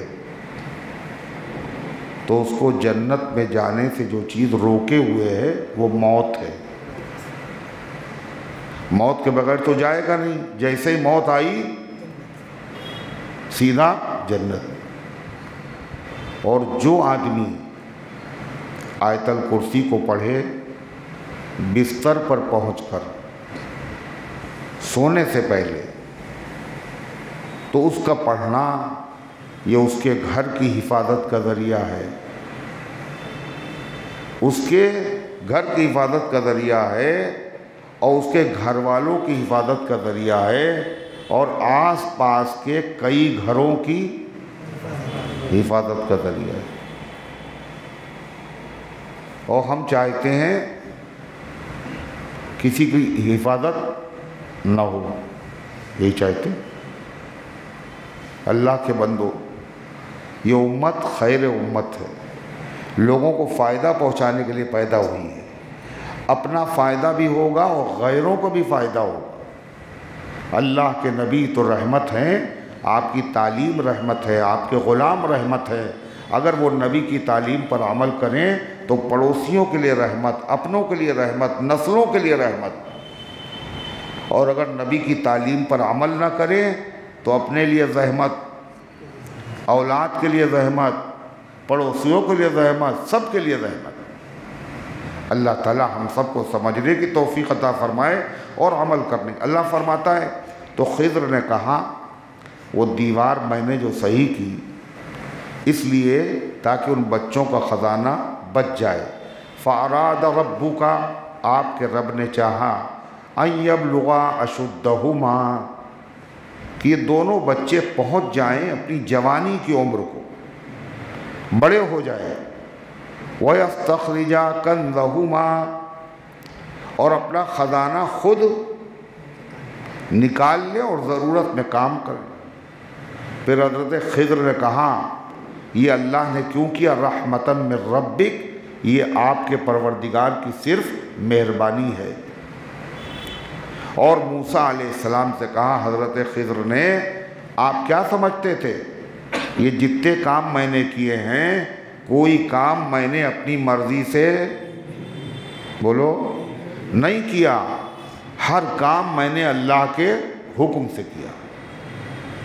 تو اس کو جنت میں جانے سے جو چیز روکے ہوئے ہے وہ موت ہے۔ موت کے بغیر تو جائے گا نہیں، جیسے ہی موت آئی سیدھا جنت۔ اور جو آدمی آیت الکرسی کو پڑھے بستر پر پہنچ کر سونے سے پہلے، تو اس کا پڑھنا یہ اس کے گھر کی حفاظت کا ذریعہ ہے، اس کے گھر کی حفاظت کا ذریعہ ہے، اور اس کے گھر والوں کی حفاظت کا ذریعہ ہے، اور آس پاس کے کئی گھروں کی حفاظت کا ذریعہ ہے۔ اور ہم چاہتے ہیں کسی کی حفاظت نہ ہو، یہی چاہتے ہیں۔ اللہ کے بندو، یہ امت خیر امت ہے، لوگوں کو فائدہ پہنچانے کے لیے پیدا ہوئی ہے، اپنا فائدہ بھی ہوگا اور غیروں کو بھی فائدہ ہوگا۔ اللہ کے نبی تو رحمت ہیں، آپ کی تعلیم رحمت ہے، آپ کے غلام رحمت ہے۔ اگر وہ نبی کی تعلیم پر عمل کریں تو پڑوسیوں کے لیے رحمت، اپنوں کے لیے رحمت، نسلوں کے لیے رحمت۔ اور اگر نبی کی تعلیم پر عمل نہ کریں تو اپنے لیے زحمت، اولاد کے لیے زحمت، پڑوسیوں کے لیے زحمت، سب کے لیے زحمت۔ اللہ تعالی ہم سب کو سمجھنے کی توفیق عطا فرمائے اور عمل کرنے۔ اللہ فرماتا ہے تو خضر نے کہا وہ دیوار میں نے جو صحیح کی اس لیے تاکہ ان بچوں کا خزانہ بچ جائے۔ فَأَرَادَ رَبُّكَ، آپ کے رب نے چاہا، أَن يَبْلُغَا أَشُدَّهُمَا، کہ یہ دونوں بچے پہنچ جائیں اپنی جوانی کی عمر کو، بڑے ہو جائیں۔ وَيَسْتَخْرِجَا كَنْزَهُمَا، اور اپنا خزانہ خود نکال لیں اور ضرورت میں کام کریں۔ پھر حضرت خضر نے کہا یہ اللہ نے کیوں کیا؟ رحمتاً من ربک، یہ آپ کے پروردگار کی صرف مہربانی ہے۔ اور موسیٰ علیہ السلام سے کہا حضرت خضر نے، آپ کیا سمجھتے تھے یہ جتنے کام میں نے کیے ہیں کوئی کام میں نے اپنی مرضی سے بولو نہیں کیا، ہر کام میں نے اللہ کے حکم سے کیا۔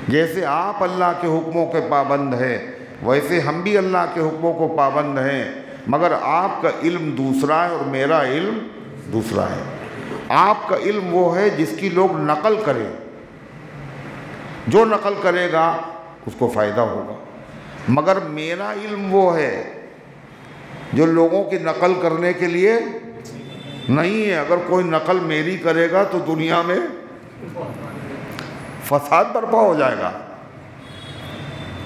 جیسے آپ اللہ کے حکموں کے پابند ہیں ویسے ہم بھی اللہ کے حکموں کو پابند ہیں، مگر آپ کا علم دوسرا ہے اور میرا علم دوسرا ہے۔ آپ کا علم وہ ہے جس کی لوگ نقل کریں، جو نقل کرے گا اس کو فائدہ ہوگا، مگر میرا علم وہ ہے جو لوگوں کی نقل کرنے کے لیے نہیں ہے۔ اگر کوئی نقل میری کرے گا تو دنیا میں فساد برپا ہو جائے گا،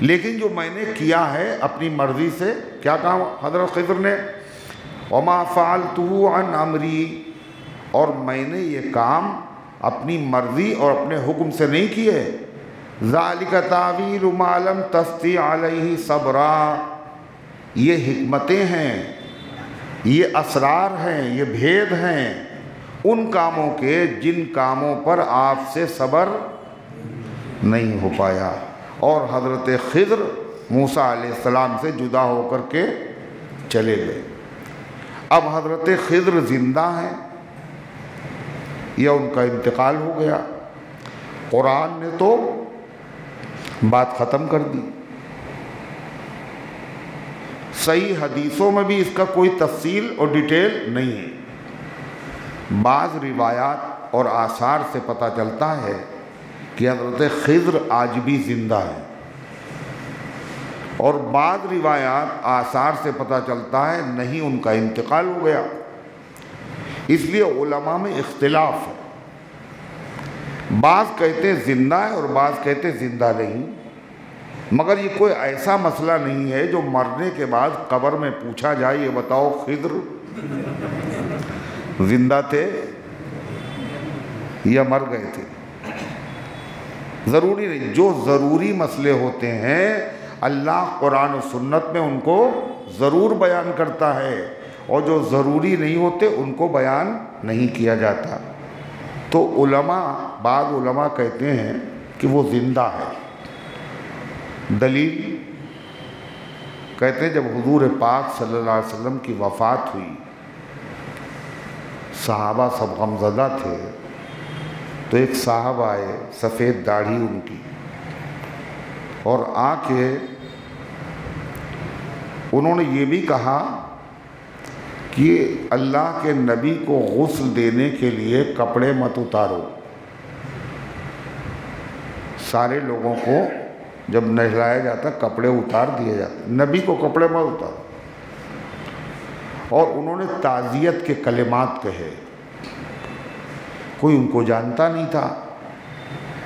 لیکن جو میں نے کیا ہے اپنی مرضی سے، کیا کہا حضرت خضر نے؟ وَمَا فَعَلْتُهُ عَنْ أَمْرِي، اور میں نے یہ کام اپنی مرضی اور اپنے حکم سے نہیں کیے۔ ذَلِكَ تَعْوِيلُ مَا لَمْ تَسْطِع عَلَيْهِ صَبْرًا، یہ حکمتیں ہیں، یہ اسرار ہیں، یہ بھید ہیں ان کاموں کے جن کاموں پر آپ سے صبر نہیں ہو پایا۔ اور حضرت خضر موسیٰ علیہ السلام سے جدا ہو کر کے چلے گئے۔ اب حضرت خضر زندہ ہیں یا ان کا انتقال ہو گیا؟ قرآن نے تو بات ختم کر دی، صحیح حدیثوں میں بھی اس کا کوئی تفصیل اور ڈیٹیل نہیں ہے۔ بعض روایات اور آثار سے پتہ چلتا ہے کہ حضرت خضر آج بھی زندہ ہے، اور بعض روایات آثار سے پتہ چلتا ہے نہیں، ان کا انتقال ہو گیا۔ اس لیے علماء میں اختلاف ہے، بعض کہتے ہیں زندہ ہے اور بعض کہتے ہیں زندہ نہیں، مگر یہ کوئی ایسا مسئلہ نہیں ہے جو مرنے کے بعد قبر میں پوچھا جائے یہ بتاؤ خضر زندہ تھے یا مر گئے تھے۔ ضروری نہیں، جو ضروری مسئلے ہوتے ہیں اللہ قرآن و سنت میں ان کو ضرور بیان کرتا ہے، اور جو ضروری نہیں ہوتے ان کو بیان نہیں کیا جاتا۔ تو بعض علماء کہتے ہیں کہ وہ زندہ ہے۔ دلیل کہتے ہیں جب حضور پاک صلی اللہ علیہ وسلم کی وفات ہوئی، صحابہ سب غمزدہ تھے، تو ایک صاحب آئے، سفید داڑھی ان کی، اور آ کے انہوں نے یہ بھی کہا کہ اللہ کے نبی کو غسل دینے کے لیے کپڑے مت اتارو۔ سارے لوگوں کو جب نہلایا جاتا کپڑے اتار دیے جاتے، نبی کو کپڑے مت اتارو۔ اور انہوں نے تعزیت کے کلمات کہے، کوئی ان کو جانتا نہیں تھا۔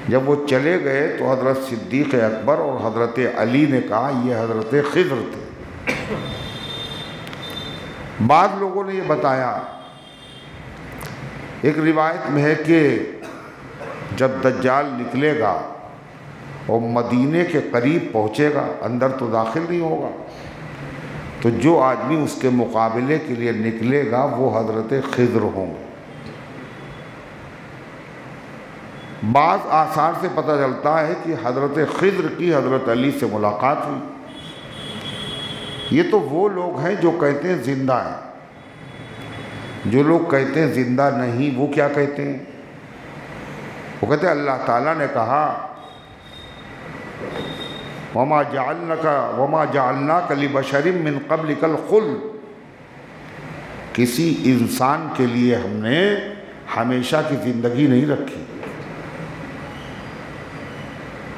جب وہ چلے گئے تو حضرت صدیق اکبر اور حضرت علی نے کہا یہ حضرت خضر تھے۔ بعض لوگوں نے یہ بتایا، ایک روایت میں ہے کہ جب دجال نکلے گا اور مدینے کے قریب پہنچے گا، اندر تو داخل نہیں ہوگا، تو جو آدمی اس کے مقابلے کے لیے نکلے گا وہ حضرت خضر ہوں گے۔ بعض آثار سے پتہ چلتا ہے کہ حضرت خضر کی حضرت علی سے ملاقات ہوئی۔ یہ تو وہ لوگ ہیں جو کہتے ہیں زندہ ہیں۔ جو لوگ کہتے ہیں زندہ نہیں، وہ کیا کہتے ہیں؟ وہ کہتے ہیں اللہ تعالیٰ نے کہا وَمَا جَعَلْنَاكَ لِبَشَرٍ مِّن قَبْلِكَ الْخُلْدَ، کسی انسان کے لیے ہم نے ہمیشہ کی زندگی نہیں رکھی۔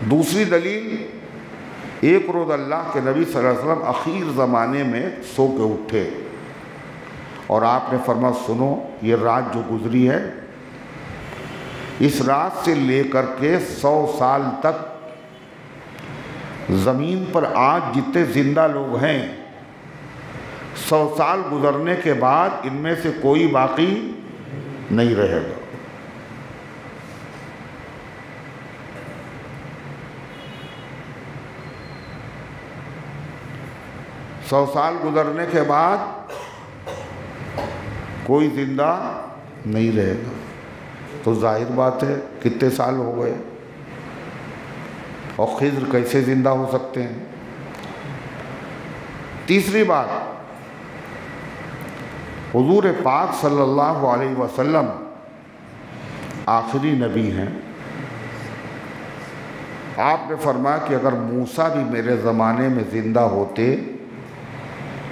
دوسری دلیل، ایک روز اللہ کے نبی صلی اللہ علیہ وسلم اخیر زمانے میں سو کے اٹھے اور آپ نے فرمایا سنو، یہ رات جو گزری ہے، اس رات سے لے کر کے 100 سال تک زمین پر آج جتنے زندہ لوگ ہیں، 100 سال گزرنے کے بعد ان میں سے کوئی باقی نہیں رہے گا۔ سو سال گزرنے کے بعد کوئی زندہ نہیں رہے گا۔ تو ظاہر بات ہے کتنے سال ہو گئے، اور خضر کیسے زندہ ہو سکتے ہیں؟ تیسری بات، حضور پاک صلی اللہ علیہ وسلم آخری نبی ہیں۔ آپ نے فرمایا کہ اگر موسیٰ بھی میرے زمانے میں زندہ ہوتے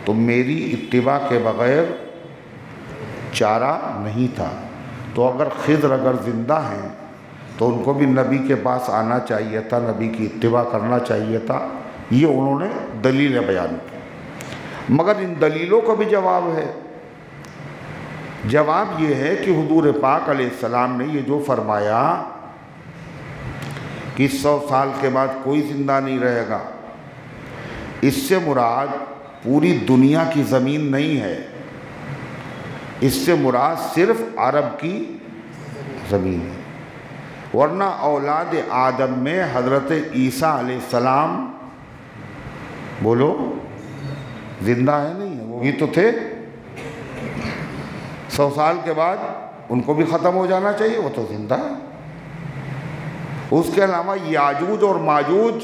تو میری اتباع کے بغیر چارہ نہیں تھا۔ تو اگر خضر اگر زندہ ہیں تو ان کو بھی نبی کے پاس آنا چاہیے تھا، نبی کی اتباع کرنا چاہیے تھا، یہ انہوں نے دلیلیں بیان کی۔ مگر ان دلیلوں کا بھی جواب ہے۔ جواب یہ ہے کہ حضور پاک علیہ السلام نے یہ جو فرمایا کہ 100 سال کے بعد کوئی زندہ نہیں رہے گا، اس سے مراد پوری دنیا کی زمین نہیں ہے، اس سے مراد صرف عرب کی زمین ہے۔ ورنہ اولاد آدم میں حضرت عیسیٰ علیہ السلام بولو زندہ ہے نہیں ہے، وہ بھی تو تھے۔ 100 سال کے بعد ان کو بھی ختم ہو جانا چاہیے، وہ تو زندہ ہے۔ اس کے علاوہ یاجوج اور ماجوج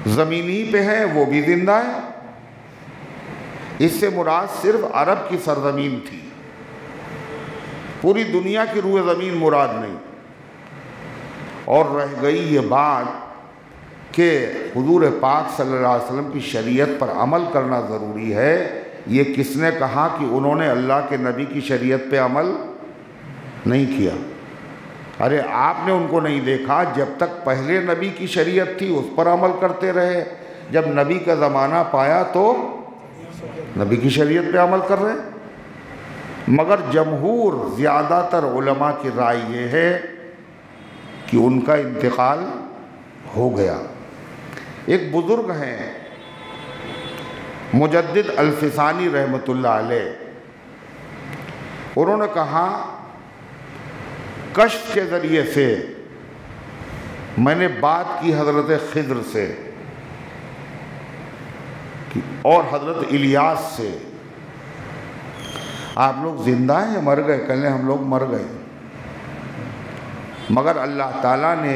زمینی پہ ہیں، وہ بھی زندہ ہیں۔ اس سے مراد صرف عرب کی سرزمین تھی، پوری دنیا کی روئے زمین مراد نہیں۔ اور رہ گئی یہ بات کہ حضور پاک صلی اللہ علیہ وسلم کی شریعت پر عمل کرنا ضروری ہے، یہ کس نے کہا کہ انہوں نے اللہ کے نبی کی شریعت پہ عمل نہیں کیا؟ ارے آپ نے ان کو نہیں دیکھا، جب تک پہلے نبی کی شریعت تھی اس پر عمل کرتے رہے، جب نبی کا زمانہ پایا تو نبی کی شریعت پہ عمل کر رہے۔ مگر جمہور زیادہ تر علماء کی رائے یہ ہے کہ ان کا انتقال ہو گیا۔ ایک بزرگ ہیں مجدد الفسانی رحمۃ اللہ علیہ، انہوں نے کہا کشف کے ذریعے سے میں نے بات کی حضرت خضر سے اور حضرت الیاس سے، آپ لوگ زندہ ہیں یا مر گئے؟ کہنے ہم لوگ مر گئے، مگر اللہ تعالیٰ نے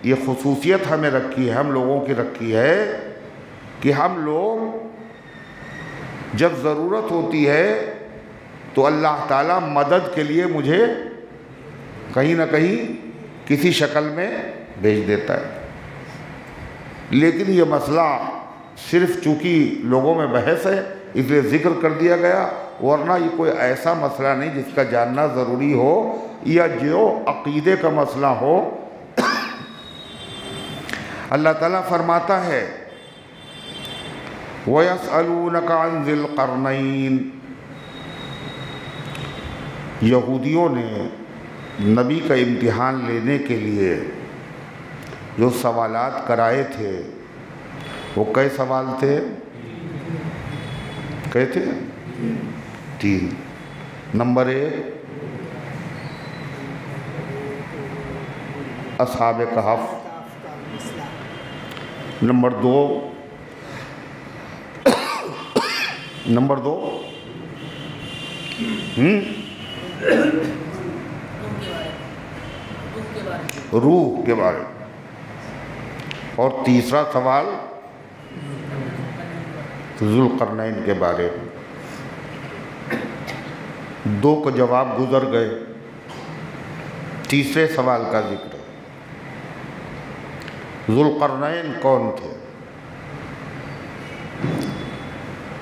یہ خصوصیت ہمیں رکھی ہے، ہم لوگوں کی رکھی ہے کہ ہم لوگ جب ضرورت ہوتی ہے تو اللہ تعالیٰ مدد کے لیے مجھے کہیں نہ کہیں کسی شکل میں بھیج دیتا ہے۔ لیکن یہ مسئلہ صرف چونکہ لوگوں میں بحث ہے اس لیے ذکر کر دیا گیا، ورنہ یہ کوئی ایسا مسئلہ نہیں جس کا جاننا ضروری ہو یا جو عقیدے کا مسئلہ ہو۔ اللہ تعالیٰ فرماتا ہے وَيَسْأَلُونَكَ عَنْ ذِي الْقَرْنَيْنِ، یہودیوں نے نبی کا امتحان لینے کے لیے جو سوالات کرائے تھے وہ کئی سوال تھے؟ کہے تھے 3۔ نمبر 1 اصحاب کہف، نمبر 2 روح کے بارے، اور تیسرا سوال ذوالقرنین کے بارے میں۔ 2 کا جواب گزر گئے، تیسرے سوال کا ذکر ہے۔ ذوالقرنین کون تھے؟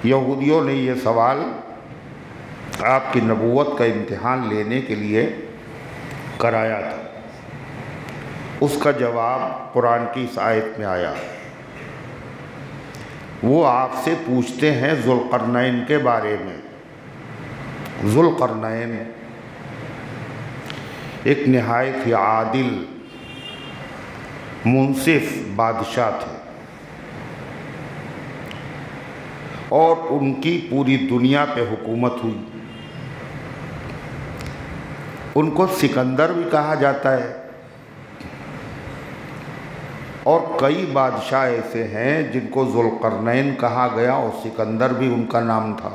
یہودیوں نے یہ سوال آپ کی نبوت کا امتحان لینے کے لیے کرایا تھا، اس کا جواب قرآن کی اس آیت میں آیا۔ وہ آپ سے پوچھتے ہیں ذوالقرنین کے بارے میں۔ ذوالقرنین ایک نہایت ہی عادل منصف بادشاہ تھے، اور ان کی پوری دنیا پہ حکومت ہوئی۔ ان کو سکندر بھی کہا جاتا ہے، اور کئی بادشاہ ایسے ہیں جن کو ذوالقرنین کہا گیا اور سکندر بھی ان کا نام تھا۔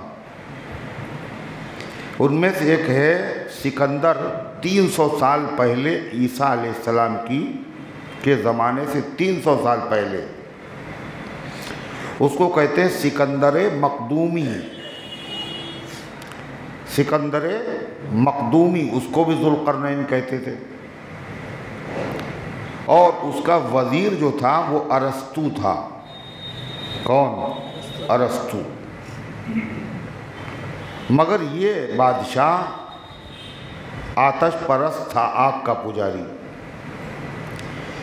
ان میں سے ایک ہے سکندر، 300 سال پہلے عیسیٰ علیہ السلام کے زمانے سے 300 سال پہلے، اس کو کہتے ہیں سکندر مقدومی۔ سکندر مقدومی، اس کو بھی ذوالقرنین کہتے تھے، اور اس کا وزیر جو تھا وہ ارسطو تھا۔ کون؟ ارسطو۔ مگر یہ بادشاہ آتش پرست تھا، آگ کا پجاری۔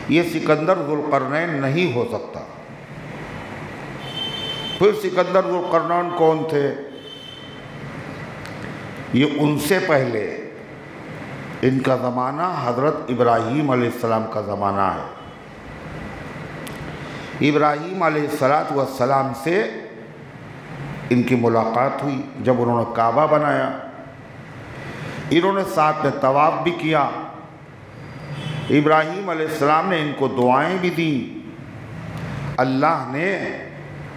یہ سکندر ذوالقرنین نہیں ہو سکتا۔ پھر سکندر ذوالقرنین کون تھے؟ یہ ان سے پہلے، ان کا زمانہ حضرت ابراہیم علیہ السلام کا زمانہ ہے۔ ابراہیم علیہ السلام سے ان کی ملاقات ہوئی جب انہوں نے کعبہ بنایا۔ انہوں نے ساتھ میں طواف بھی کیا۔ ابراہیم علیہ السلام نے ان کو دعائیں بھی دیں۔ اللہ نے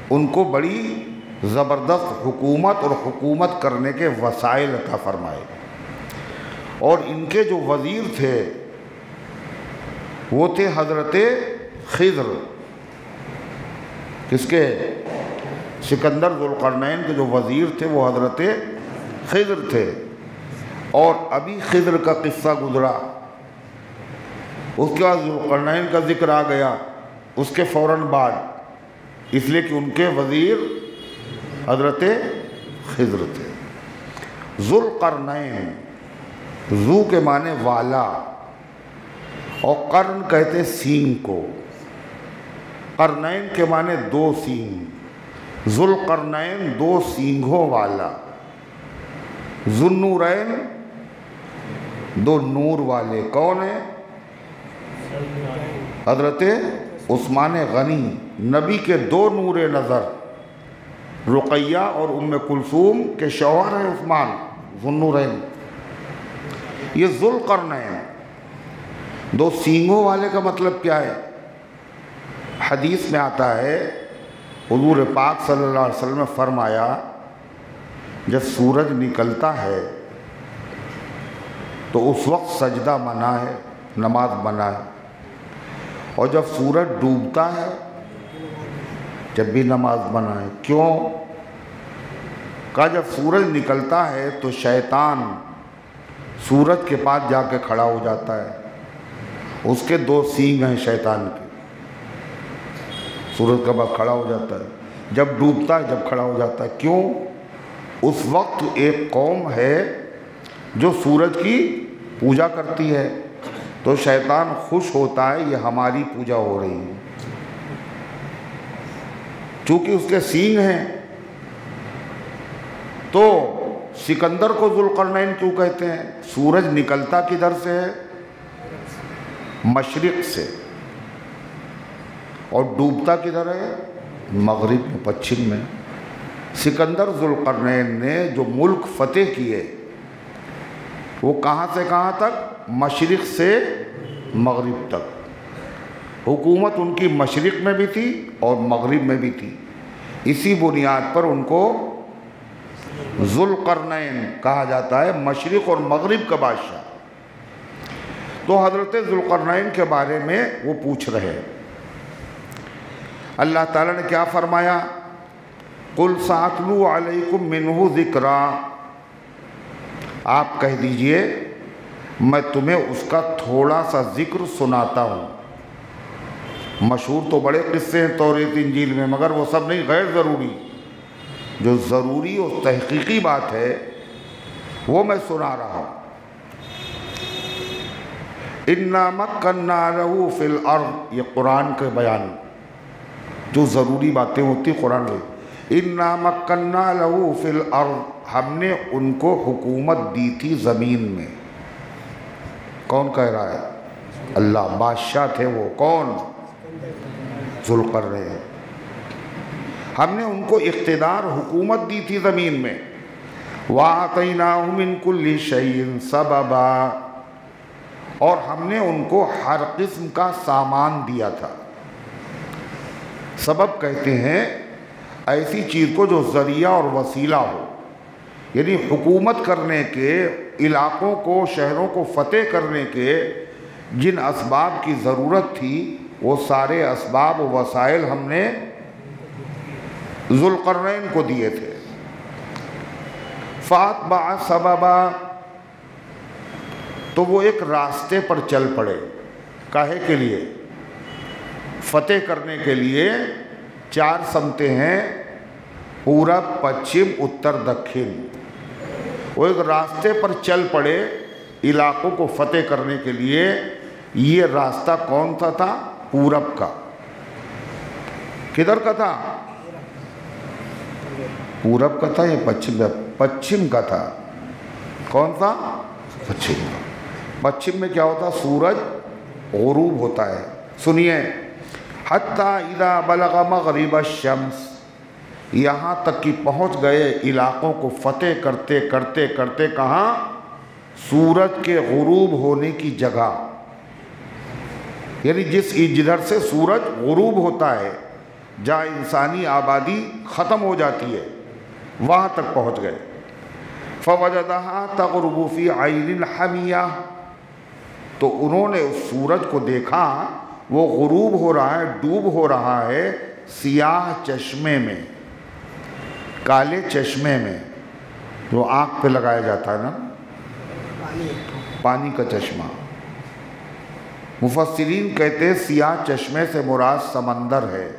ان کو بڑی زبردست حکومت اور حکومت کرنے کے وسائل عطا فرمائے۔ اور ان کے جو وزیر تھے وہ تھے حضرت خضر۔ کس کے؟ سکندر ذوالقرنین کے جو وزیر تھے وہ حضرت خضر تھے۔ اور ابھی خضر کا قصہ گزرا، اس کے بعد ذوالقرنین کا ذکر آ گیا اس کے فوراً بعد، اس لیے کہ ان کے وزیر حضرت خضر تھے۔ ذوالقرنین، ذو کے معنی والا، اور قرن کہتے سینگ کو، قرنین کے معنی دو سینگ، ذوالقرنین دو سینگوں والا، ذوالنورین دو نور والے۔ کون ہیں؟ حضرت عثمان غنی، نبی کے دو نور نظر، رقیہ اور ام کلثوم کے شوہر ہیں عثمان، ذوالنورین۔ یہ ذوالقرنین دو سینگوں والے کا مطلب کیا ہے؟ حدیث میں آتا ہے حضور پاک صلی اللہ علیہ وسلم نے فرمایا جب سورج نکلتا ہے تو اس وقت سجدہ منع ہے، نماز منع ہے، اور جب سورج ڈوبتا ہے جب بھی نماز منع ہے۔ کیوں؟ کہا جب سورج نکلتا ہے تو شیطان سورج کے پاس جا کے کھڑا ہو جاتا ہے، اس کے دو سینگ ہیں شیطان کے، سورج کے پاس کھڑا ہو جاتا ہے، جب ڈوبتا ہے جب کھڑا ہو جاتا ہے۔ کیوں؟ اس وقت ایک قوم ہے جو سورج کی پوجا کرتی ہے، تو شیطان خوش ہوتا ہے یہ ہماری پوجا ہو رہی ہے، چونکہ اس کے سینگ ہیں۔ تو سکندر کو ذوالقرنین کیوں کہتے ہیں؟ سورج نکلتا کدھر سے ہے؟ مشرق سے، اور ڈوبتا کدھر ہے؟ مغرب میں، پچھم میں۔ سکندر ذوالقرنین نے جو ملک فتح کیے وہ کہاں سے کہاں تک؟ مشرق سے مغرب تک۔ حکومت ان کی مشرق میں بھی تھی اور مغرب میں بھی تھی، اسی بنیاد پر ان کو ذوالقرنین کہا جاتا ہے، مشرق اور مغرب کا بادشاہ۔ تو حضرت ذوالقرنین کے بارے میں وہ پوچھ رہے ہیں۔ اللہ تعالیٰ نے کیا فرمایا؟ قُلْ سَأَتْلُو عَلَيْكُمْ مِنْهُ ذِكْرًا، آپ کہہ دیجئے میں تمہیں اس کا تھوڑا سا ذکر سناتا ہوں۔ مشہور تو بڑے قصے ہیں توریت انجیل میں، مگر وہ سب نہیں، غیر ضروری، جو ضروری اور تحقیقی بات ہے وہ میں سنا رہا ہوں۔ اِنَّا مَكَّنَّا لَهُ فِي الْأَرْضِ، یہ قرآن کے بیان، جو ضروری باتیں ہوتی قرآن میں۔ اِنَّا مَكَّنَّا لَهُ فِي الْأَرْضِ، ہم نے ان کو حکومت دی تھی زمین میں۔ کون کہہ رہا ہے؟ اللہ، بادشاہ تھے وہ۔ کون؟ ذوالقرنین۔ ہم نے ان کو اقتدار، حکومت دی تھی زمین میں۔ وَآتَيْنَاهُ مِن كُلِّ شَيْءٍ سَبَبًا، اور ہم نے ان کو ہر قسم کا سامان دیا تھا۔ سبب کہتے ہیں ایسی چیز کو جو ذریعہ اور وسیلہ ہو، یعنی حکومت کرنے کے، علاقوں کو، شہروں کو فتح کرنے کے جن اسباب کی ضرورت تھی وہ سارے اسباب و وسائل ہم نے ذوالقرنین کو دیے تھے۔ فَأَتْبَعَ سَبَبًا، تو وہ ایک راستے پر چل پڑے۔ کاہے کے لیے؟ فتح کرنے کے لیے۔ 4 سمتیں ہیں، پورب، پچھم، اتر، دکھن۔ وہ ایک راستے پر چل پڑے علاقوں کو فتح کرنے کے لیے یہ راستہ کون سا تھا؟ پورب کا۔ کدھر کا تھا؟ پورب کا تھا یا پچھم کا؟ پچھم کا تھا۔ کون سا؟ پچھم کا۔ پچھم میں کیا ہوتا؟ سورج غروب ہوتا ہے۔ سنیے، حتیٰ اذا بلغ مغرب الشمس، یہاں تک کہ پہنچ گئے علاقوں کو فتح کرتے کرتے کرتے کہاں؟ سورج کے غروب ہونے کی جگہ، یعنی جدھر سے سورج غروب ہوتا ہے، جہاں انسانی آبادی ختم ہو جاتی ہے، وہاں تک پہنچ گئے۔ فوجدها تغرب في عین حمیہ، تو انہوں نے اس سورج کو دیکھا وہ غروب ہو رہا ہے، ڈوب ہو رہا ہے سیاہ چشمے میں، کالے چشمے میں، جو آنکھ پہ لگایا جاتا ہے نا، پانی کا چشمہ۔ مفسرین کہتے ہیں سیاہ چشمے سے مراد سمندر ہے۔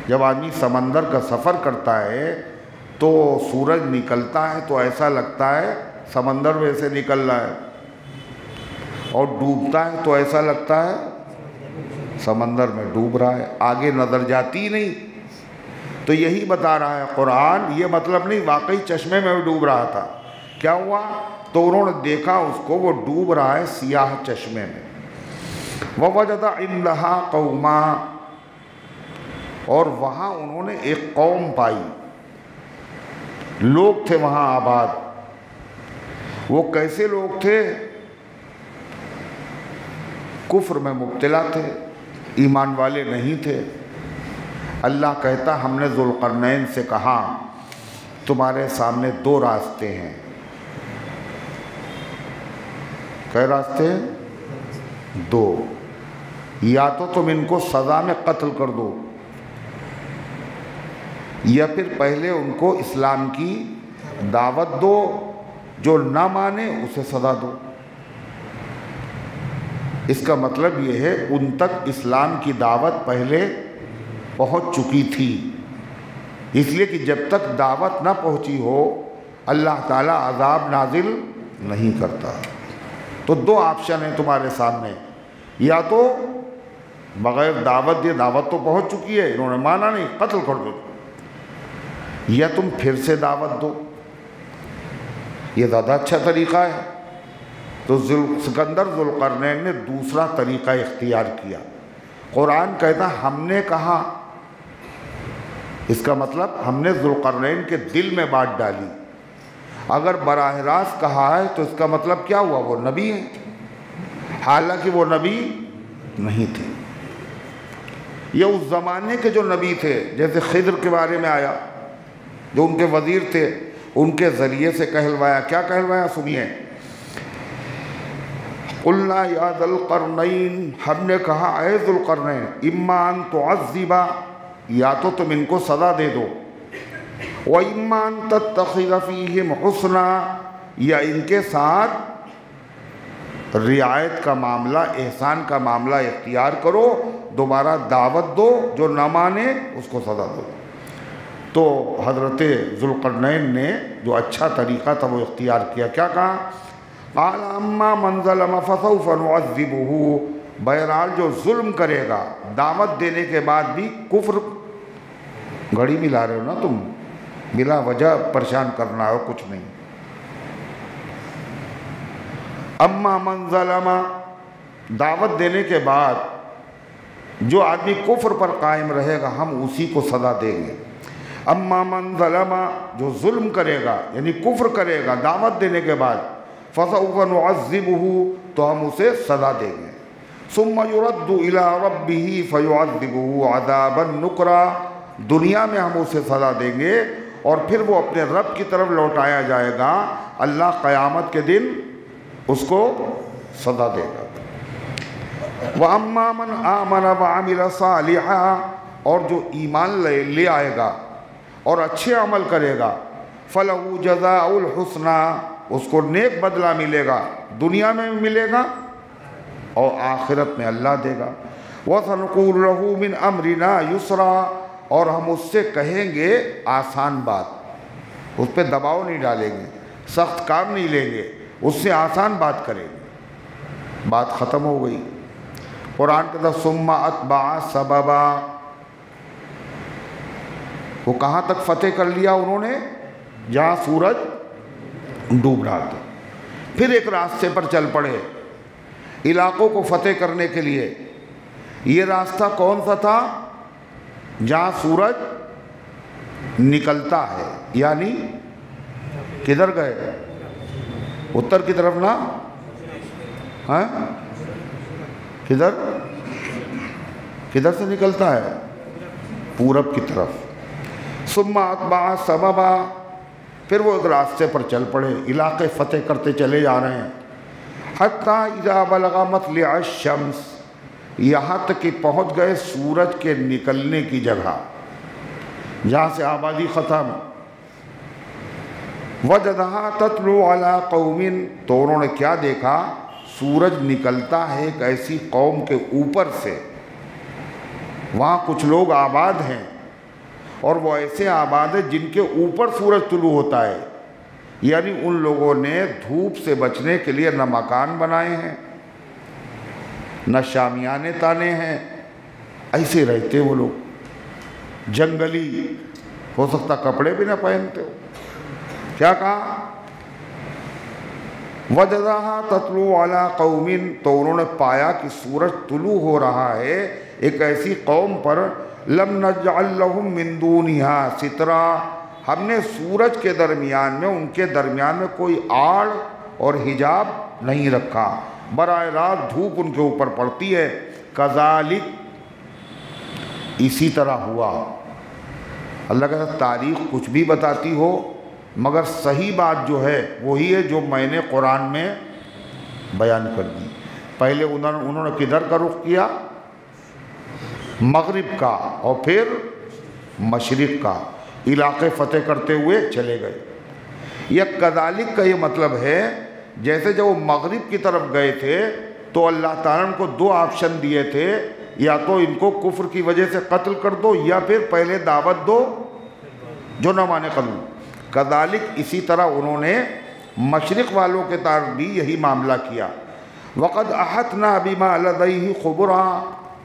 جب آدمی سمندر کا سفر کرتا ہے تو سورج نکلتا ہے تو ایسا لگتا ہے سمندر میں سے نکل رہا ہے، اور ڈوبتا ہے تو ایسا لگتا ہے سمندر میں ڈوب رہا ہے، آگے نظر جاتی نہیں۔ تو یہی بتا رہا ہے قرآن، یہ مطلب نہیں واقعی چشمے میں ڈوب رہا تھا۔ کیا ہوا؟ تو انہوں نے دیکھا اس کو، وہ ڈوب رہا ہے سیاہ چشمے میں۔ وَوَجَدَ عِندَهَا قَوْمًا، اور وہاں انہوں نے ایک قوم پائی، لوگ تھے وہاں آباد۔ وہ کیسے لوگ تھے؟ کفر میں مبتلا تھے، ایمان والے نہیں تھے۔ اللہ کہتا ہم نے ذوالقرنین سے کہا تمہارے سامنے دو راستے ہیں۔ کئے راستے ہیں؟ دو۔ یا تو تم ان کو سزا میں قتل کر دو، یا پھر پہلے ان کو اسلام کی دعوت دو، جو نہ مانے اسے سزا دو۔ اس کا مطلب یہ ہے ان تک اسلام کی دعوت پہلے پہنچ چکی تھی، اس لیے کہ جب تک دعوت نہ پہنچی ہو اللہ تعالیٰ عذاب نازل نہیں کرتا۔ تو دو آپشن ہیں تمہارے سامنے، یا تو بغیر دعوت دیے، دعوت تو پہنچ چکی ہے، انہوں نے مانا نہیں، قتل کر دو، یا تم پھر سے دعوت دو۔ یہ زیادہ اچھا طریقہ ہے۔ تو سکندر ذوالقرنین نے دوسرا طریقہ اختیار کیا۔ قرآن کہتا ہم نے کہا، اس کا مطلب ہم نے ذوالقرنین کے دل میں بات ڈالی۔ اگر براہ راست کہا ہے تو اس کا مطلب کیا ہوا؟ وہ نبی ہیں، حالانکہ وہ نبی نہیں تھے۔ یہ اس زمانے کے جو نبی تھے، جیسے خضر کے بارے میں آیا، جو ان کے وزیر تھے، ان کے ذریعے سے کہلوایا۔ کیا کہلوایا؟ سنیے، قلنا یا ذا القرنین، ہم نے کہا اے ذوالقرنین، اما ان تعذب، یا تو تم ان کو سزا دے دو، وَإِمَّا أَن تَتَّخِذَ فِيهِمْ حُسْنًا، یا ان کے ساتھ رعایت کا معاملہ، احسان کا معاملہ اختیار کرو، دوبارہ دعوت دو، جو نہ مانے اس کو سزا دو۔ تو حضرت ذوالقرنین نے جو اچھا طریقہ تھا وہ اختیار کیا۔ کیا کہا؟ قال اما من ظلم فسوف نعذبه، بہرحال جو ظلم کرے گا، دعوت دینے کے بعد بھی کفر، گھڑی ملا رہے ہو نا تم، بلا وجہ پریشان کرنا ہو، کچھ نہیں۔ اما من ظلم، دعوت دینے کے بعد جو آدمی کفر پر قائم رہے گا ہم اسی کو سزا دیں گے۔ اما من ظلم، جو ظلم کرے گا یعنی کفر کرے گا دعوت دینے کے بعد، فسوف نعذبه، تو ہم اسے سزا دیں گے۔ ثم يرد الى ربه فيعذبه عذابا نکرا، دنیا میں ہم اسے سزا دیں گے اور پھر وہ اپنے رب کی طرف لوٹایا جائے گا، اللہ قیامت کے دن اس کو سزا دے گا۔ وَأَمَّا مَنْ آمَنَ وَعَمِلَ صَالِحًا، اور جو ایمان لے آئے گا اور اچھے عمل کرے گا، فَلَهُ جَزَاءُ الْحُسْنَى، اس کو نیک بدلہ ملے گا، دنیا میں بھی ملے گا اور آخرت میں اللہ دے گا۔ وَسَنُقُولُ لَهُ مِنْ أَمْرِنَا يُسْرًا، اور ہم اس سے کہیں گے آسان بات، اس پہ دباؤ نہیں ڈالیں گے، سخت کام نہیں لیں گے، اس سے آسان بات کریں گے، بات ختم ہو گئی۔ قرآن کہتا ثم اتبع سببا، وہ کہاں تک فتح کر لیا انہوں نے؟ جہاں سورج ڈوب رہا تھا۔ پھر ایک راستے پر چل پڑے علاقوں کو فتح کرنے کے لیے۔ یہ راستہ کون سا تھا؟ جہاں سورج نکلتا ہے، یعنی کدھر گئے؟ اتر کی طرف نا؟ ہاں کدھر سے نکلتا ہے؟ پورب کی طرف۔ ثم اتبع سببا، پھر وہ ایک راستے پر چل پڑے، علاقے فتح کرتے چلے جا رہے ہیں۔ حتیٰ اذا بلغ مطلع الشمس، یہاں تک کہ پہنچ گئے سورج کے نکلنے کی جگہ جہاں سے آبادی ختم۔ وجدها تطلع على قوم، تو انہوں نے کیا دیکھا؟ سورج نکلتا ہے ایک ایسی قوم کے اوپر سے، وہاں کچھ لوگ آباد ہیں، اور وہ ایسے آباد ہیں جن کے اوپر سورج طلوع ہوتا ہے، یعنی ان لوگوں نے دھوپ سے بچنے کے لیے نہ مکان بنائے ہیں، نہ شامیانے تانے ہیں، ایسے رہتے وہ لوگ، جنگلی، ہو سکتا کپڑے بھی نہ پہنتے ہو۔ کیا کہا؟ وجدها تطلع على قوم، تو انہوں نے پایا کہ سورج طلوع ہو رہا ہے ایک ایسی قوم پر، لم نجعل لهم من دونها سترا، ہم نے سورج کے درمیان میں، ان کے درمیان میں کوئی آڑ اور حجاب نہیں رکھا، براہ راست دھوپ ان کے اوپر پڑتی ہے۔ کذالک، اسی طرح ہوا۔ اللہ کا تاریخ کچھ بھی بتاتی ہو، مگر صحیح بات جو ہے وہی ہے جو میں نے قرآن میں بیان کر دی۔ پہلے انہوں نے کدھر کا رخ کیا؟ مغرب کا، اور پھر مشرق کا، علاقے فتح کرتے ہوئے چلے گئے۔ یہ کذالک کا یہ مطلب ہے جیسے جب وہ مغرب کی طرف گئے تھے تو اللہ تعالیٰ نے ان کو دو آپشن دیے تھے، یا تو ان کو کفر کی وجہ سے قتل کر دو، یا پھر پہلے دعوت دو جو نہ مانے قبول۔ کذالک، اسی طرح انہوں نے مشرق والوں کے طرف بھی یہی معاملہ کیا۔ وقد احطنا بما لدیہ خبرا،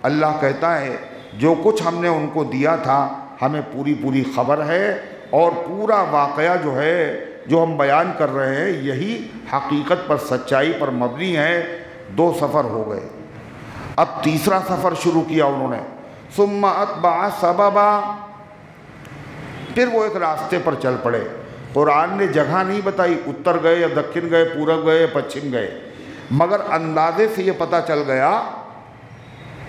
اللہ کہتا ہے جو کچھ ہم نے ان کو دیا تھا ہمیں پوری خبر ہے، اور پورا واقعہ جو ہے جو ہم بیان کر رہے ہیں یہی حقیقت پر، سچائی پر مبنی ہے۔ دو سفر ہو گئے، اب تیسرا سفر شروع کیا انہوں نے۔ ثم اتبع سببا، پھر وہ ایک راستے پر چل پڑے۔ قرآن نے جگہ نہیں بتائی، اتر گئے یا دکن گئے، پورب گئے یا پچھم گئے، مگر اندازے سے یہ پتہ چل گیا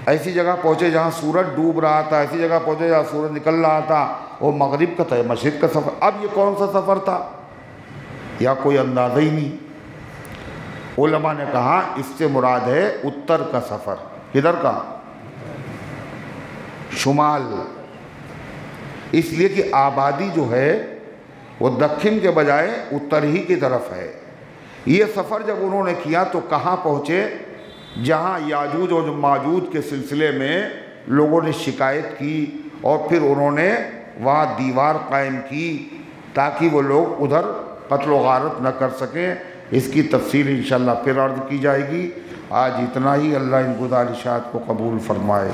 ایسی جگہ پہنچے جہاں سورج ڈوب رہا تھا، ایسی جگہ پہنچے جہاں سورج نکل رہا تھا، وہ مغرب کا تھا، مشرق کا سفر۔ اب یہ کون سا سفر تھا یا کوئی اندازہ ہی نہیں۔ علماء نے کہا اس سے مراد ہے اتر کا سفر۔ کدھر کا؟ شمال، اس لیے کہ آبادی جو ہے وہ دکن کے بجائے اتر ہی کی طرف ہے۔ یہ سفر جب انہوں نے کیا تو کہاں پہنچے؟ جہاں یاجوج اور ماجوج کے سلسلے میں لوگوں نے شکایت کی، اور پھر انہوں نے وہاں دیوار قائم کی تاکہ وہ لوگ ادھر قتل و غارت نہ کر سکیں۔ اس کی تفصیل انشاءاللہ پھر عرض کی جائے گی۔ آج اتنا ہی، اللہ ان گزارشات کو قبول فرمائے۔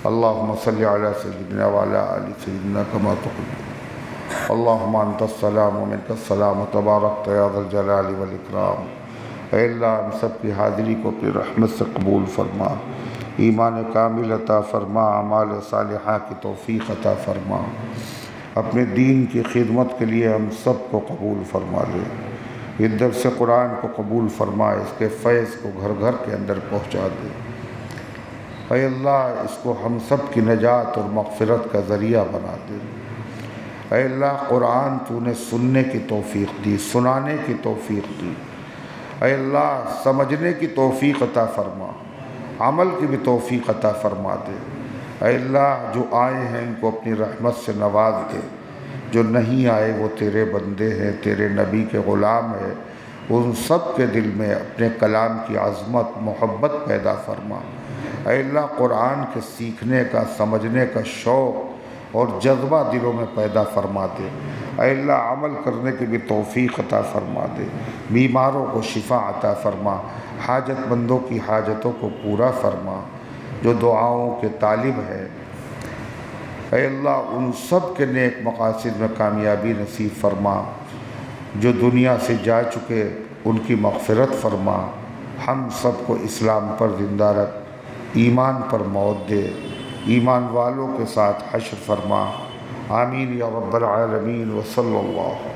اللہم صلی علی سیدنا وعلی آل سیدنا کما تحب۔ اللہم انت السلام و منک السلام تبارک یا ذا الجلال والاکرام۔ اے اللہ ہم سب کی حاضری کو اپنی رحمت سے قبول فرما، ایمان کامل عطا فرما، اعمال صالحہ کی توفیق عطا فرما، اپنے دین کی خدمت کے لیے ہم سب کو قبول فرما لے۔ یہ درس قرآن کو قبول فرما، اس کے فیض کو گھر گھر کے اندر پہنچا دے۔ اے اللہ اس کو ہم سب کی نجات اور مغفرت کا ذریعہ بنا دے۔ اے اللہ قرآن تو نے سننے کی توفیق دی، سنانے کی توفیق دی۔ اے اللہ سمجھنے کی توفیق عطا فرما، عمل کی بھی توفیق عطا فرما دے۔ اے اللہ جو آئے ہیں ان کو اپنی رحمت سے نواز دے، جو نہیں آئے وہ تیرے بندے ہیں، تیرے نبی کے غلام ہیں، ان سب کے دل میں اپنے کلام کی عظمت محبت پیدا فرما۔ اے اللہ قرآن کے سیکھنے کا، سمجھنے کا شوق اور جذبہ دلوں میں پیدا فرما دے۔ اے اللہ عمل کرنے کی بھی توفیق عطا فرما دے، بیماروں کو شفا عطا فرما، حاجت مندوں کی حاجتوں کو پورا فرما، جو دعاؤں کے طالب ہے اے اللہ ان سب کے نیک مقاصد میں کامیابی نصیب فرما، جو دنیا سے جا چکے ان کی مغفرت فرما، ہم سب کو اسلام پر زندہ رکھ، ایمان پر موت دے، ایمان والوں کے ساتھ حشر فرما، آمین یا رب العالمین، وصلی اللہ